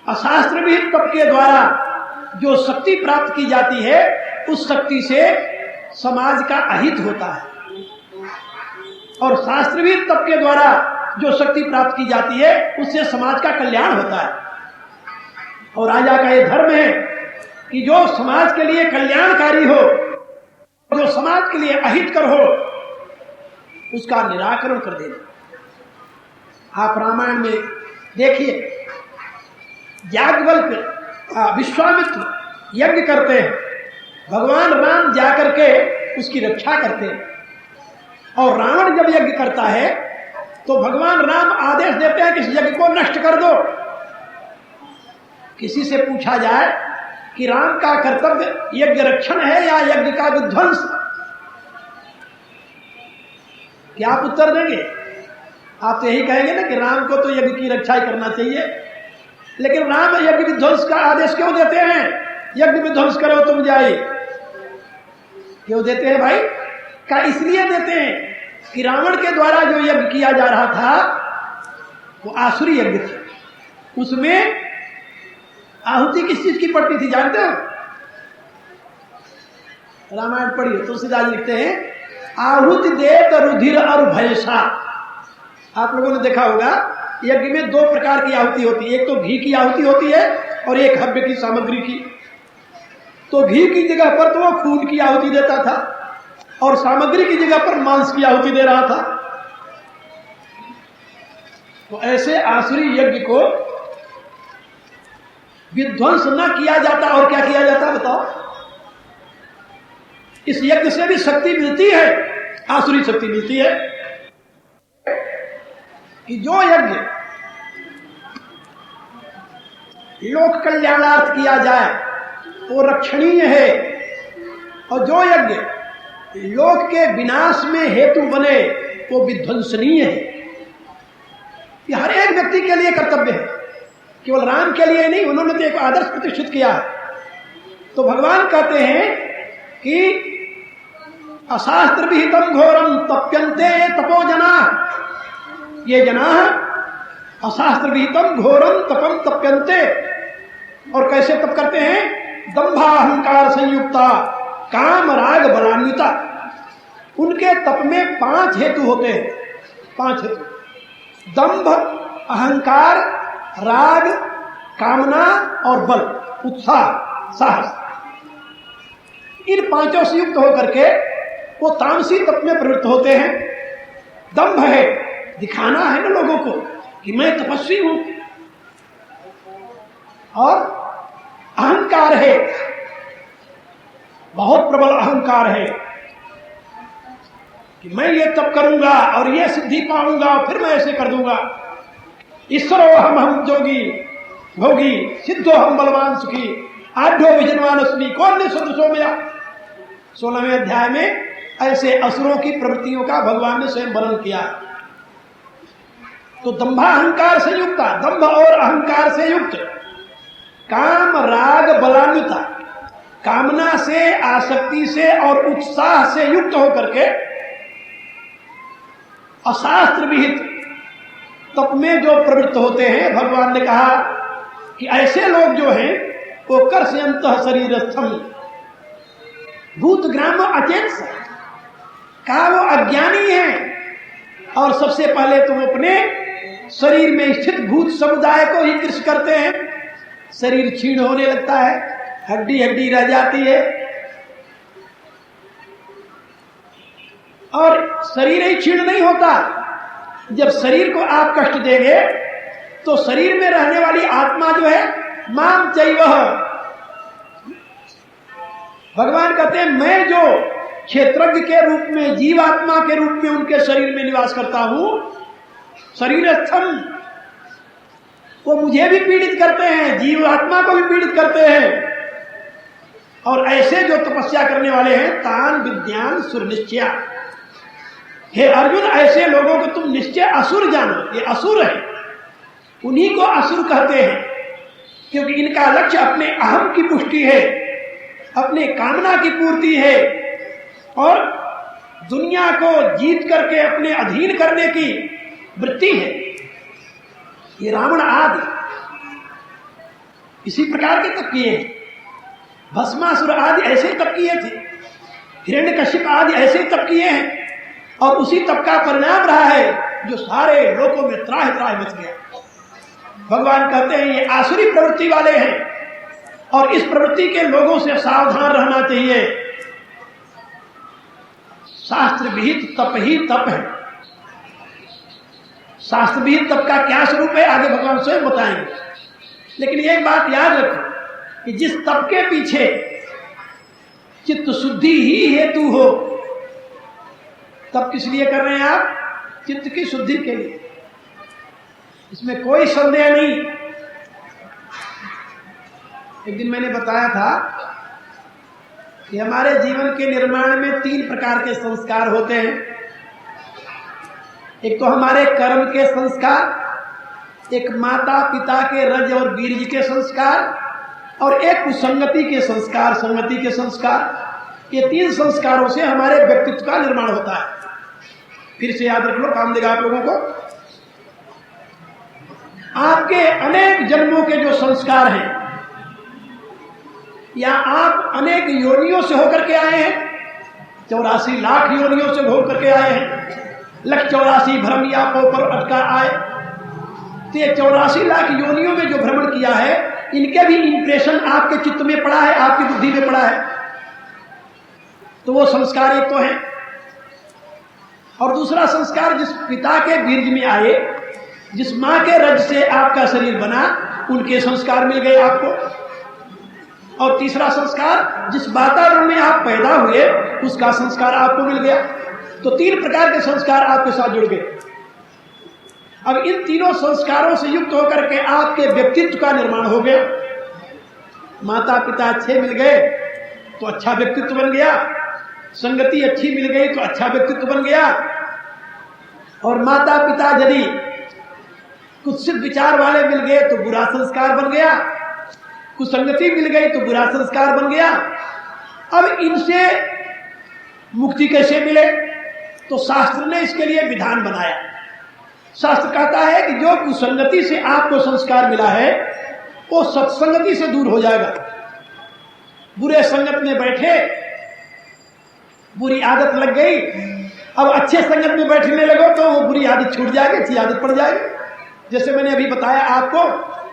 अशास्त्र विहित तप के द्वारा जो शक्ति प्राप्त की जाती है, उस शक्ति से समाज का अहित होता है, और शास्त्र विहित तप के द्वारा जो शक्ति प्राप्त की जाती है उससे समाज का कल्याण होता है। और राजा का यह धर्म है कि जो समाज के लिए कल्याणकारी हो, जो समाज के लिए अहितकर हो, उसका निराकरण कर देना। आप रामायण में देखिए, याज्ञवल्क्य विश्वामित्र यज्ञ करते हैं, भगवान राम जाकर के उसकी रक्षा करते हैं। और रावण जब यज्ञ करता है तो भगवान राम आदेश देते हैं कि इस यज्ञ को नष्ट कर दो। किसी से पूछा जाए कि राम का कर्तव्य यज्ञ रक्षण है या यज्ञ का विध्वंस, क्या आप उत्तर देंगे? आप तो यही कहेंगे ना कि राम को तो यज्ञ की रक्षा ही करना चाहिए। लेकिन राम यज्ञ विध्वंस का आदेश क्यों देते हैं? यज्ञ विध्वंस करो तुम जाइए, क्यों देते हैं भाई? क्या इसलिए देते हैं कि रावण के द्वारा जो यज्ञ किया जा रहा था वो आसुरी यज्ञ था। उसमें आहुति किस चीज की पड़ती थी जानते हो? रामायण पढ़िए, तुलसीदास लिखते हैं, आहुति देत रुधिर और भयसा। आप लोगों ने देखा होगा यज्ञ में दो प्रकार की आहुति होती है। एक तो घी की आहुति होती है और एक हव्य की सामग्री की, तो घी की जगह पर तो वो खून की आहुति देता था और सामग्री की जगह पर मांस की आहुति दे रहा था। तो ऐसे आसुरी यज्ञ को विध्वंस न किया जाता और क्या किया जाता बताओ? इस यज्ञ से भी शक्ति मिलती है, आसुरी शक्ति मिलती है कि जो यज्ञ लोक कल्याणार्थ किया जाए वो रक्षणीय है, और जो यज्ञ लोक के विनाश में हेतु बने वो विध्वंसनीय है। ये हर एक व्यक्ति के लिए कर्तव्य है, केवल राम के लिए नहीं, उन्होंने तो एक आदर्श प्रतिष्ठित किया। तो भगवान कहते हैं कि अशास्त्र विहितम घोरम तप्यन्ते तपो जना, ये जना अशास्त्र विहितम घोरम तपम तप्यन्ते। और कैसे तप करते हैं? दंभा अहंकार संयुक्ता काम राग बलान्विता। उनके तप में 5 हेतु होते हैं, 5 हेतु: दंभ, अहंकार, राग, कामना और बल, उत्साह, साहस। इन 5 से युक्त होकर के वो तामसी तप में प्रवृत्त होते हैं। दंभ है, दिखाना है ना लोगों को कि मैं तपस्वी हूं, और अहंकार है, बहुत प्रबल अहंकार है कि मैं ये तप करूंगा और ये सिद्धि पाऊंगा, फिर मैं ऐसे कर दूंगा। ईश्वरो हम जोगी भोगी, सिद्धो हम बलवान सुखी, आढ्यो विजनवान अस्मि, कौन ने सदृशो मेरा। 16वें अध्याय में ऐसे असुरों की प्रवृत्तियों का भगवान ने स्वयं वर्णन किया। तो दंभा अहंकार से युक्त, दंभ और अहंकार से युक्त, काम राग बलान्विता, कामना से, आसक्ति से और उत्साह से युक्त होकर के अशास्त्र विहित तप में जो प्रवृत्त होते हैं, भगवान ने कहा कि ऐसे लोग जो हैं वो कर्षयन्तः शरीरस्थम भूत ग्राम अचेतस, कहा वो अज्ञानी है और सबसे पहले तो वो अपने शरीर में स्थित भूत समुदाय को ही कृष्ण करते हैं। शरीर क्षीण होने लगता है, हड्डी हड्डी रह जाती है, और शरीर ही क्षीण नहीं होता। जब शरीर को आप कष्ट देंगे तो शरीर में रहने वाली आत्मा जो है, माम चैवह, भगवान कहते हैं मैं जो क्षेत्रज्ञ के रूप में, जीवात्मा के रूप में उनके शरीर में निवास करता हूं, शरीरस्थम, वो मुझे भी पीड़ित करते हैं, जीवात्मा को भी पीड़ित करते हैं। और ऐसे जो तपस्या करने वाले हैं, तान विद्यान सुर निश्चया, हे अर्जुन ऐसे लोगों को तुम निश्चय असुर जानो, ये असुर है, उन्हीं को असुर कहते हैं, क्योंकि इनका लक्ष्य अपने अहम की पुष्टि है, अपने कामना की पूर्ति है, और दुनिया को जीत करके अपने अधीन करने की वृत्ति है। ये रावण आदि इसी प्रकार के तप किए हैं, भस्मासुर आदि ऐसे तप किए थे, हिरण्यकश्यप आदि ऐसे तप किए हैं, और उसी तप का परिणाम रहा है जो सारे लोगों में त्राहि त्राहि मच गया। भगवान कहते हैं ये आसुरी प्रवृत्ति वाले हैं, और इस प्रवृत्ति के लोगों से सावधान रहना चाहिए। शास्त्र विहित तप ही तप है। शास्त्र विहित तप का क्या स्वरूप है आगे भगवान स्वयं बताएंगे, लेकिन एक बात याद रखो कि जिस तप के पीछे चित्त शुद्धि ही हेतु हो, तब किस लिए कर रहे हैं आप? चित्त की शुद्धि के लिए, इसमें कोई संदेह नहीं। एक दिन मैंने बताया था कि हमारे जीवन के निर्माण में 3 प्रकार के संस्कार होते हैं। एक तो हमारे कर्म के संस्कार, एक माता पिता के रज और वीर्य के संस्कार, और एक कुसंगति के संस्कार, संगति के संस्कार। ये 3 संस्कारों से हमारे व्यक्तित्व का निर्माण होता है। फिर से याद रख लो, काम देगा आप लोगों को। आपके अनेक जन्मों के जो संस्कार हैं, या आप अनेक योनियों से होकर के आए हैं, 84 लाख योनियों से होकर के आए हैं, 184 भ्रम या पर अटका आए, तो ये 84 लाख योनियों में जो भ्रमण किया है, इनके भी इंप्रेशन आपके चित्त में पड़ा है, आपकी बुद्धि में पड़ा है, तो वो संस्कार एक तो है। और दूसरा संस्कार जिस पिता के बीर्ज में आए, जिस मां के रज से आपका शरीर बना, उनके संस्कार मिल गए आपको। और तीसरा संस्कार जिस वातावरण में आप पैदा हुए, उसका संस्कार आपको मिल गया। तो 3 प्रकार के संस्कार आपके साथ जुड़ गए। अब इन तीनों संस्कारों से युक्त होकर के आपके व्यक्तित्व का निर्माण हो गया। माता पिता अच्छे मिल गए तो अच्छा व्यक्तित्व बन गया, संगति अच्छी मिल गई तो अच्छा व्यक्तित्व बन गया। और माता पिता यदि कुत्सित विचार वाले मिल गए तो बुरा संस्कार बन गया, कुसंगति मिल गई तो बुरा संस्कार बन गया। अब इनसे मुक्ति कैसे मिले? तो शास्त्र ने इसके लिए विधान बनाया। शास्त्र कहता है कि जो कुसंगति से आपको संस्कार मिला है वो सत्संगति से दूर हो जाएगा। बुरे संगत में बैठे, बुरी आदत लग गई, अब अच्छे संगत में बैठने लगो तो वो बुरी आदत छूट जाएगी, अच्छी आदत पड़ जाएगी। जैसे मैंने अभी बताया आपको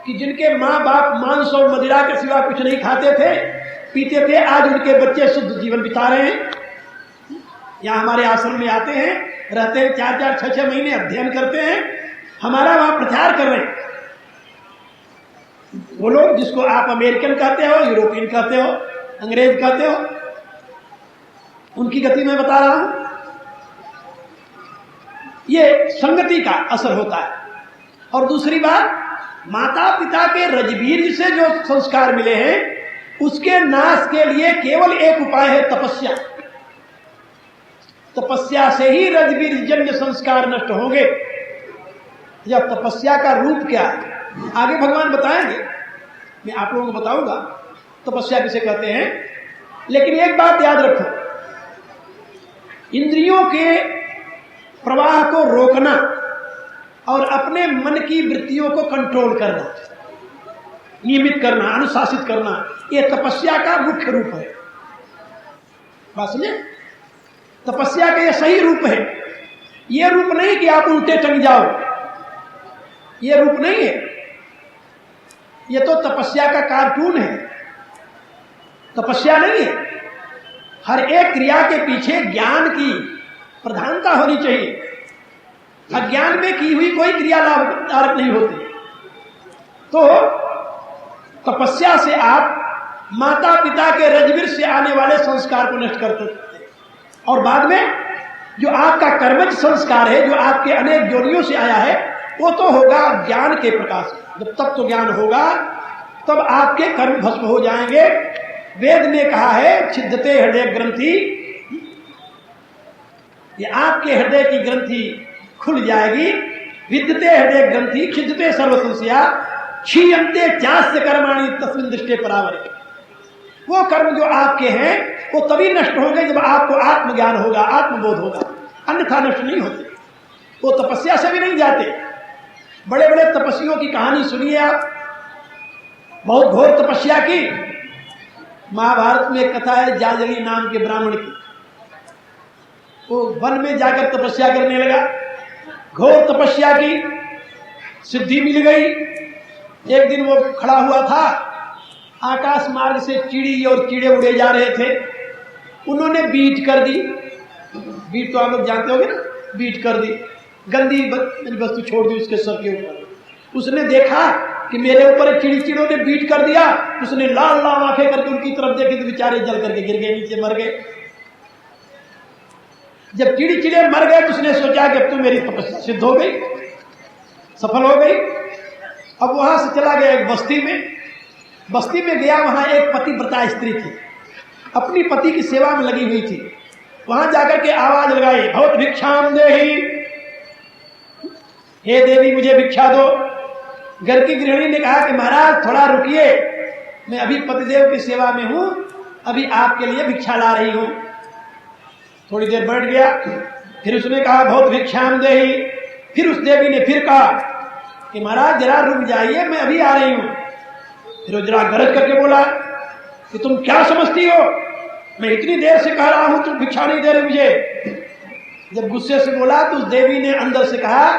कि जिनके माँ बाप मांस और मदिरा के सिवा कुछ नहीं खाते थे, पीते थे, आज उनके बच्चे शुद्ध जीवन बिता रहे हैं। यहाँ हमारे आश्रम में आते हैं, रहते हैं, 4-4, 6-6 महीने अध्ययन करते हैं, हमारा वहां प्रचार कर रहे हैं। वो लोग जिसको आप अमेरिकन कहते हो, यूरोपियन कहते हो, अंग्रेज कहते हो, उनकी गति मैं बता रहा हूं। ये संगति का असर होता है। और दूसरी बात, माता पिता के रजबीर से जो संस्कार मिले हैं उसके नाश के लिए केवल एक उपाय है, तपस्या। तपस्या से ही रजबीर जन्य संस्कार नष्ट होंगे। जब तपस्या का रूप क्या है आगे भगवान बताएंगे, मैं आप लोगों को बताऊंगा तपस्या किसे कहते हैं। लेकिन एक बात याद रखो, इंद्रियों के प्रवाह को रोकना और अपने मन की वृत्तियों को कंट्रोल करना, नियमित करना, अनुशासित करना, यह तपस्या का मुख्य रूप है। बात समझे? तपस्या का यह सही रूप है। यह रूप नहीं कि आप उल्टे टंग जाओ, यह रूप नहीं है। यह तो तपस्या का कार्टून है, तपस्या नहीं है। हर एक क्रिया के पीछे ज्ञान की प्रधानता होनी चाहिए। अज्ञान में की हुई कोई क्रिया लाभदायक नहीं होती। तो तपस्या से आप माता पिता के रजबीर से आने वाले संस्कार को नष्ट कर सकते हैं। और बाद में जो आपका कर्मज संस्कार है, जो आपके अनेक योनियों से आया है, वो तो होगा ज्ञान के प्रकाश। जब तक तो ज्ञान होगा तब आपके कर्म भस्म हो जाएंगे। वेद ने कहा है, छिद्यते हृदय ग्रंथि, ये आपके हृदय की ग्रंथि खुल जाएगी। विद्यते हृदय ग्रंथि छिद्यते सर्व संशया, क्षीयन्ते चास्य कर्माणि तस्मिन् दृष्टे परावरे। वो कर्म जो आपके हैं वो तभी नष्ट होंगे जब आपको आत्मज्ञान होगा, आत्मबोध होगा, अन्यथा नष्ट नहीं होते। वो तपस्या से भी नहीं जाते। बड़े बड़े तपस्वियों की कहानी सुनिए आप, बहुत घोर तपस्या की। महाभारत में कथा है जाजरी नाम के ब्राह्मण की। वो वन में जाकर तपस्या करने लगा, घोर तपस्या की, सिद्धि मिल गई। एक दिन वो खड़ा हुआ था, आकाश मार्ग से चिड़ी और कीड़े उड़े जा रहे थे। उन्होंने बीट कर दी। बीट तो आप लोग जानते होंगे ना, बीट कर दी, गंदी वस्तु छोड़ दी उसके सर के ऊपर। उसने देखा कि मेरे ऊपर चिड़ियों ने बीट कर दिया। उसने लाल लाल आंखें करके उनकी तरफ देखे तो बेचारे जल करके गिर गए, नीचे मर गए। जब चिड़े मर गए तो उसने सोचा कि अब तो मेरी तपस्या सिद्ध हो गई, सफल हो गई। अब वहां से चला गया एक बस्ती में। बस्ती में गया, वहां एक पतिव्रता स्त्री थी, अपनी पति की सेवा में लगी हुई थी। वहां जाकर के आवाज लगाई, बहुत भिक्षाम देहि, हे देवी मुझे भिक्षा दो। घर की गृहिणी ने कहा कि महाराज थोड़ा रुकिए, मैं अभी पतिदेव की सेवा में हूं, अभी आपके लिए भिक्षा ला रही हूं। थोड़ी देर बैठ गया, फिर उसने कहा बहुत भिक्षाम देहि। फिर उस देवी ने फिर कहा कि महाराज जरा रुक जाइए, मैं अभी आ रही हूं। फिर वो जरा गरज करके बोला कि तुम क्या समझती हो, मैं इतनी देर से कह रहा हूं तुम भिक्षा नहीं दे रहे मुझे। जब गुस्से से बोला तो उस देवी ने अंदर से कहा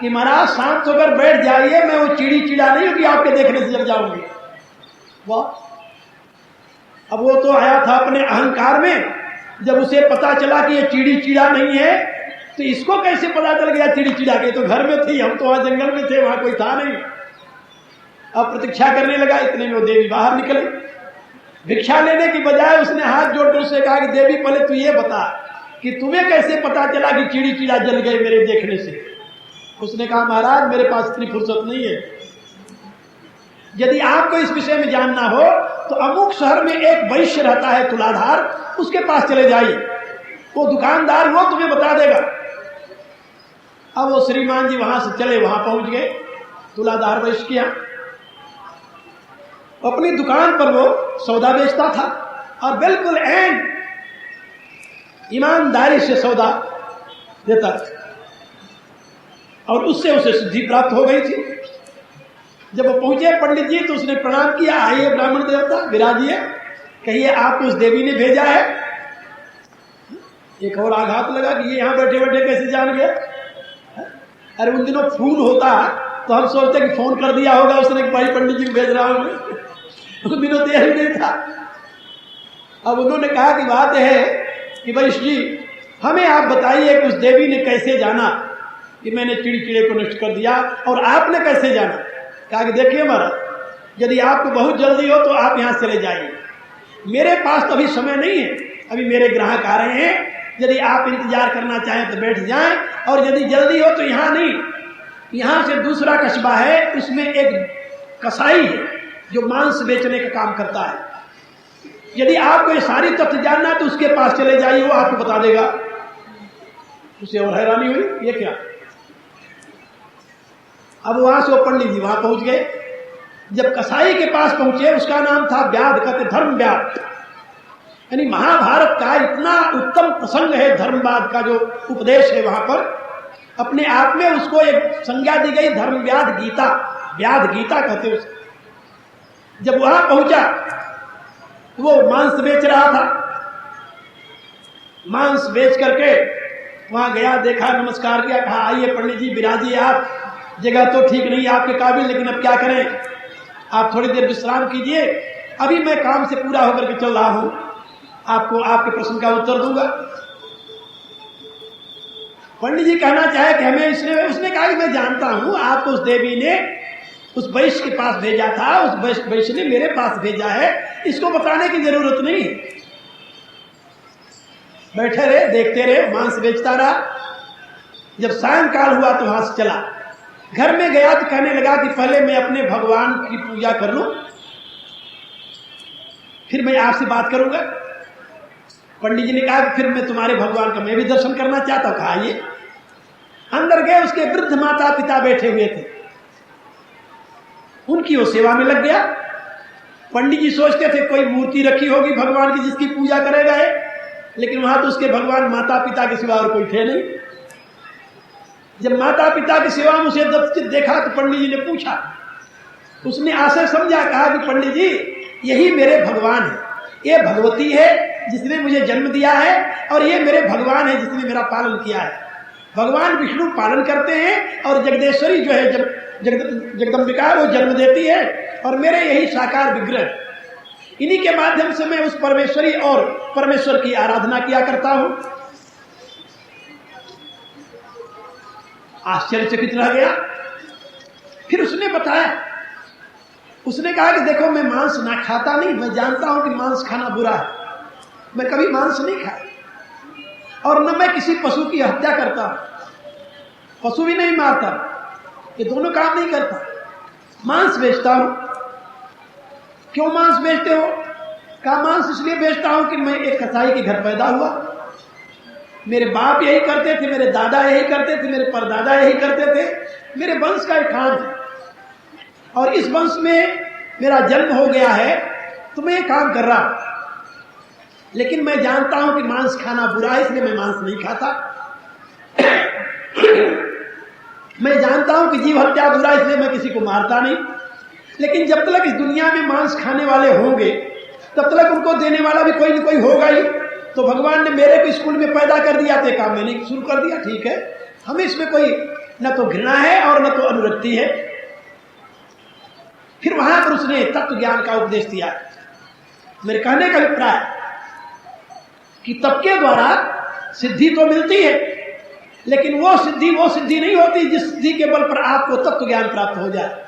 कि महाराज शांत होकर बैठ जाइए, मैं वो चिड़ी चिड़ा नहीं हूं कि आपके देखने से जब जाऊंगी। वाह! अब वो तो आया था अपने अहंकार में, जब उसे पता चला कि ये चिड़ी चिड़ा नहीं है, तो इसको कैसे पता चल गया चिड़ी चिड़ा के? तो घर में थी, हम तो वहां जंगल में थे, वहां कोई था नहीं। अब प्रतीक्षा करने लगा, इतने में वो देवी बाहर निकले। भिक्षा लेने की बजाय उसने हाथ जोड़कर उससे कहा कि देवी पहले तू ये बता कि तुम्हें कैसे पता चला कि चिड़ी चिड़ा जल गए मेरे देखने से? उसने कहा महाराज मेरे पास इतनी फुर्सत नहीं है, यदि आपको इस विषय में जानना हो तो अमुक शहर में एक वैश्य रहता है तुलाधार, उसके पास चले जाइए, वो दुकानदार वो तुम्हें बता देगा। अब वो श्रीमान जी वहां से चले, वहां पहुंच गए तुलाधार वैश्य के यहाँ। अपनी दुकान पर वो सौदा बेचता था और बिल्कुल ऐन ईमानदारी से सौदा देता था, और उससे उसे सिद्धि प्राप्त हो गई थी। जब वो पहुंचे पंडित जी तो उसने प्रणाम किया, आइए ब्राह्मण देवता विराजिए, कहिए आपको उस देवी ने भेजा है। एक और आघात लगा कि ये यहाँ बैठे बैठे कैसे जान गया? अरे उन दिनों फोन होता तो हम सोचते कि फोन कर दिया होगा उसने कि भाई पंडित जी को भेज रहा हूं, उन दिनों तो यही नहीं था। अब उन्होंने कहा कि बात है कि वैश्य जी हमें आप बताइए कि उस देवी ने कैसे जाना कि मैंने चिड़ी चिड़े को नष्ट कर दिया, और आपने कैसे जाना? कहा कि देखिए महाराज, यदि आपको बहुत जल्दी हो तो आप यहाँ चले जाइए, मेरे पास तो अभी समय नहीं है, अभी मेरे ग्राहक आ रहे हैं, यदि आप इंतजार करना चाहें तो बैठ जाएं, और यदि जल्दी हो तो यहाँ नहीं, यहाँ से दूसरा कस्बा है, उसमें एक कसाई है जो मांस बेचने का काम करता है, यदि आपको ये सारी तथ्य जानना है तो उसके पास चले जाइए, वो आपको बता देगा। उसे और हैरानी हुई, ये क्या? अब वहां से वो पंडित जी वहां पहुंच गए। जब कसाई के पास पहुंचे, उसका नाम था व्याध, कहते धर्म व्याध, यानी महाभारत का इतना उत्तम प्रसंग है धर्मवाद का जो उपदेश है वहां पर, अपने आप में उसको एक संज्ञा दी गई, धर्म व्याध गीता, व्याध गीता कहते उसे। जब वहां पहुंचा वो मांस बेच रहा था, मांस बेच करके वहां गया, देखा, नमस्कार किया, कहा आइए पंडित जी विराजिए, आप जगह तो ठीक नहीं आपके काबिल, लेकिन अब क्या करें, आप थोड़ी देर विश्राम कीजिए, अभी मैं काम से पूरा होकर के चल रहा हूं, आपको आपके प्रश्न का उत्तर दूंगा। पंडित जी कहना चाहे कि हमें उसने कहा कि मैं जानता हूं आपको उस देवी ने उस वैश्य के पास भेजा था, उस वैश्य ने मेरे पास भेजा है, इसको बताने की जरूरत नहीं। बैठे रहे, देखते रहे, मांस बेचता रहा। जब सायंकाल हुआ तो वहां से चला, घर में गया तो कहने लगा कि पहले मैं अपने भगवान की पूजा कर लूं, फिर मैं आपसे बात करूंगा। पंडित जी ने कहा कि फिर मैं तुम्हारे भगवान का मैं भी दर्शन करना चाहता हूं। कहा आइए। अंदर गए, उसके वृद्ध माता पिता बैठे हुए थे, उनकी वो सेवा में लग गया। पंडित जी सोचते थे कोई मूर्ति रखी होगी भगवान की जिसकी पूजा करेगा है, लेकिन वहां तो उसके भगवान माता पिता के सिवा और कोई थे नहीं। जब माता पिता की सेवा में उसे देखा तो पंडित जी ने पूछा, उसने आशय समझा, कहा कि पंडित जी यही मेरे भगवान है, ये भगवती है जिसने मुझे जन्म दिया है, और ये मेरे भगवान है जिसने मेरा पालन किया है। भगवान विष्णु पालन करते हैं और जगदेश्वरी जो है जगदम्बिका वो जन्म देती है, और मेरे यही साकार विग्रह, इन्हीं के माध्यम से मैं उस परमेश्वरी और परमेश्वर की आराधना किया करता हूं। आश्चर्यचकित रह गया। फिर उसने बताया, उसने कहा कि देखो मैं मांस ना खाता नहीं, मैं जानता हूं कि मांस खाना बुरा है, मैं कभी मांस नहीं खाया, और न मैं किसी पशु की हत्या करता हूं, पशु भी नहीं मारता, ये दोनों काम नहीं करता। मांस बेचता हूं। क्यों मांस बेचते हो? कहा मांस इसलिए बेचता हूं कि मैं एक कसाई के घर पैदा हुआ, मेरे बाप यही करते थे, मेरे दादा यही करते थे, मेरे परदादा यही करते थे, मेरे वंश का एक काम है, और इस वंश में मेरा जन्म हो गया है तो मैं ये काम कर रहा हूं। लेकिन मैं जानता हूं कि मांस खाना बुरा है, इसलिए मैं मांस नहीं खाता। मैं जानता हूं कि जीव हत्या बुरा है, इसलिए मैं किसी को मारता नहीं। लेकिन जब तक इस दुनिया में मांस खाने वाले होंगे तब तक उनको देने वाला भी कोई न कोई होगा ही। तो भगवान ने मेरे को स्कूल में पैदा कर दिया, तो काम मैंने शुरू कर दिया, ठीक है, हमें इसमें कोई न तो घृणा है और न तो अनुरक्ति है। फिर वहां पर उसने तत्व ज्ञान का उपदेश दिया। मेरे कहने का अभिप्राय कि तप के द्वारा सिद्धि तो मिलती है, लेकिन वो सिद्धि नहीं होती जिस सिद्धि के बल पर आपको तत्व ज्ञान प्राप्त हो जाए।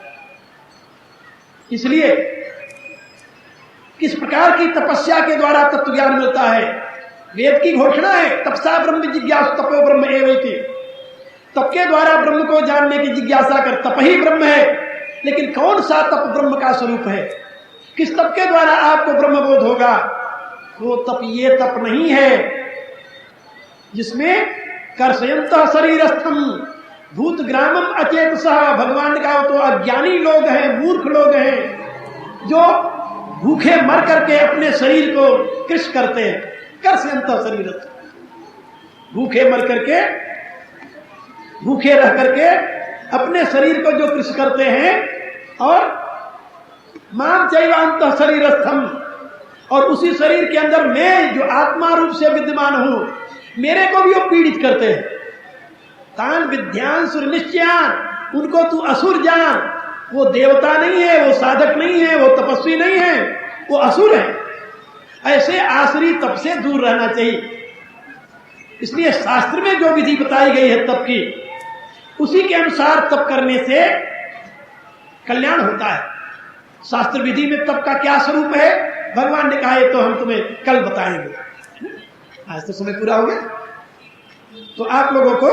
इसलिए किस प्रकार की तपस्या के द्वारा तत्व ज्ञान मिलता है? वेद की घोषणा है, तपसा ब्रह्म जिज्ञासु तपो ब्रह्म एवैति। तप के द्वारा ब्रह्म को जानने की जिज्ञासा कर, तप ही ब्रह्म है। लेकिन कौन सा तप ब्रह्म का स्वरूप है? किस तप के द्वारा आपको ब्रह्मबोध होगा? वो तप ये तप नहीं है जिसमें कर्षयन्तः शरीरस्थम भूत ग्रामम अचेतसः। भगवान का तो अज्ञानी लोग हैं, मूर्ख लोग हैं, जो भूखे मर करके अपने शरीर को कृष करते हैं। कर्षयन्तः शरीरस्थम, भूखे मर करके, भूखे रह करके अपने शरीर को जो कृष करते हैं। और माम चैवान्तः शरीरस्थम, और उसी शरीर के अंदर मैं जो आत्मा रूप से विद्यमान हूं, मेरे को भी वो पीड़ित करते हैं। तान विद्यान सुर निश्चयान, उनको तू असुर जान। वो देवता नहीं है, वो साधक नहीं है, वो तपस्वी नहीं है, वो असुर है। ऐसे आसुरी तप से दूर रहना चाहिए। इसलिए शास्त्र में जो विधि बताई गई है तप की, उसी के अनुसार तप करने से कल्याण होता है। शास्त्र विधि में तप का क्या स्वरूप है भगवान ने कहा है, तो हम तुम्हें कल बताएंगे। आज तो समय पूरा हो गया, तो आप लोगों को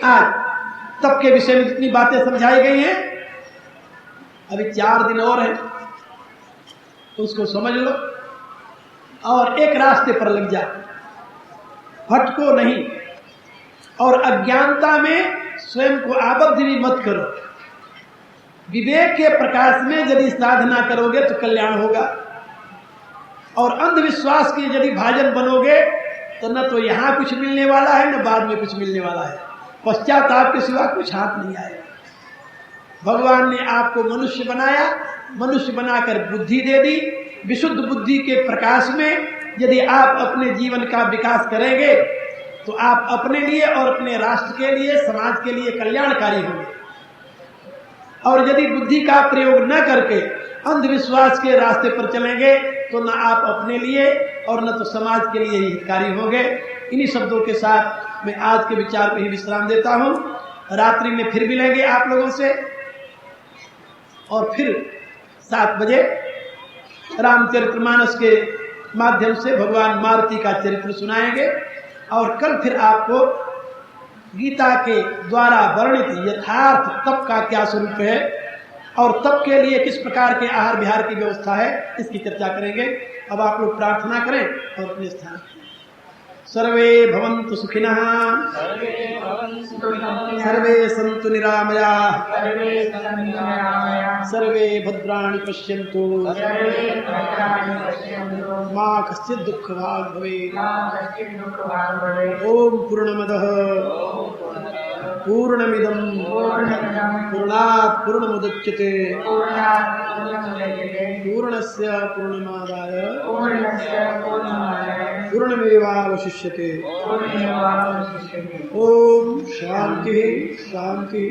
आज तप के विषय में जितनी बातें समझाई गई हैं, अभी 4 दिन और हैं, तो उसको समझ लो और एक रास्ते पर लग जाओ, भटको नहीं। और अज्ञानता में स्वयं को आबद्ध भी मत करो। विवेक के प्रकाश में यदि साधना करोगे तो कल्याण होगा। और अंधविश्वास के यदि भाजन बनोगे तो न तो यहां कुछ मिलने वाला है, न बाद में कुछ मिलने वाला है। पश्चाताप के सिवा कुछ हाथ नहीं आएगा। भगवान ने आपको मनुष्य बनाया, मनुष्य बनाकर बुद्धि दे दी। विशुद्ध बुद्धि के प्रकाश में यदि आप अपने जीवन का विकास करेंगे तो आप अपने लिए और अपने राष्ट्र के लिए, समाज के लिए कल्याणकारी होंगे। और यदि बुद्धि का प्रयोग न करके अंधविश्वास के रास्ते पर चलेंगे तो न आप अपने लिए और न तो समाज के लिए हितकारी होंगे। इन्हीं शब्दों के साथ मैं आज के विचार पे ही विश्राम देता हूं। रात्रि में फिर मिलेंगे आप लोगों से, और फिर 7 बजे रामचरितमानस के माध्यम से भगवान मारुति का चरित्र सुनाएंगे। और कल फिर आपको गीता के द्वारा वर्णित यथार्थ तप का क्या स्वरूप है और तप के लिए किस प्रकार के आहार विहार की व्यवस्था है, इसकी चर्चा करेंगे। अब आप लोग प्रार्थना करें और अपने स्थान। सर्वे भवन्तु सुखिनः, सर्वे सन्तु निरामयाः, सर्वे भद्राणि पश्यन्तु, मा कश्चित् दुःखभाग् भवेत्। ओम पूर्णमदः पूर्णमिदं पूर्णात् पूर्णमुदच्यते पूर्णस्य पूर्णमादाय पूर्णमेवावशिष्यते। ओम शांति शांति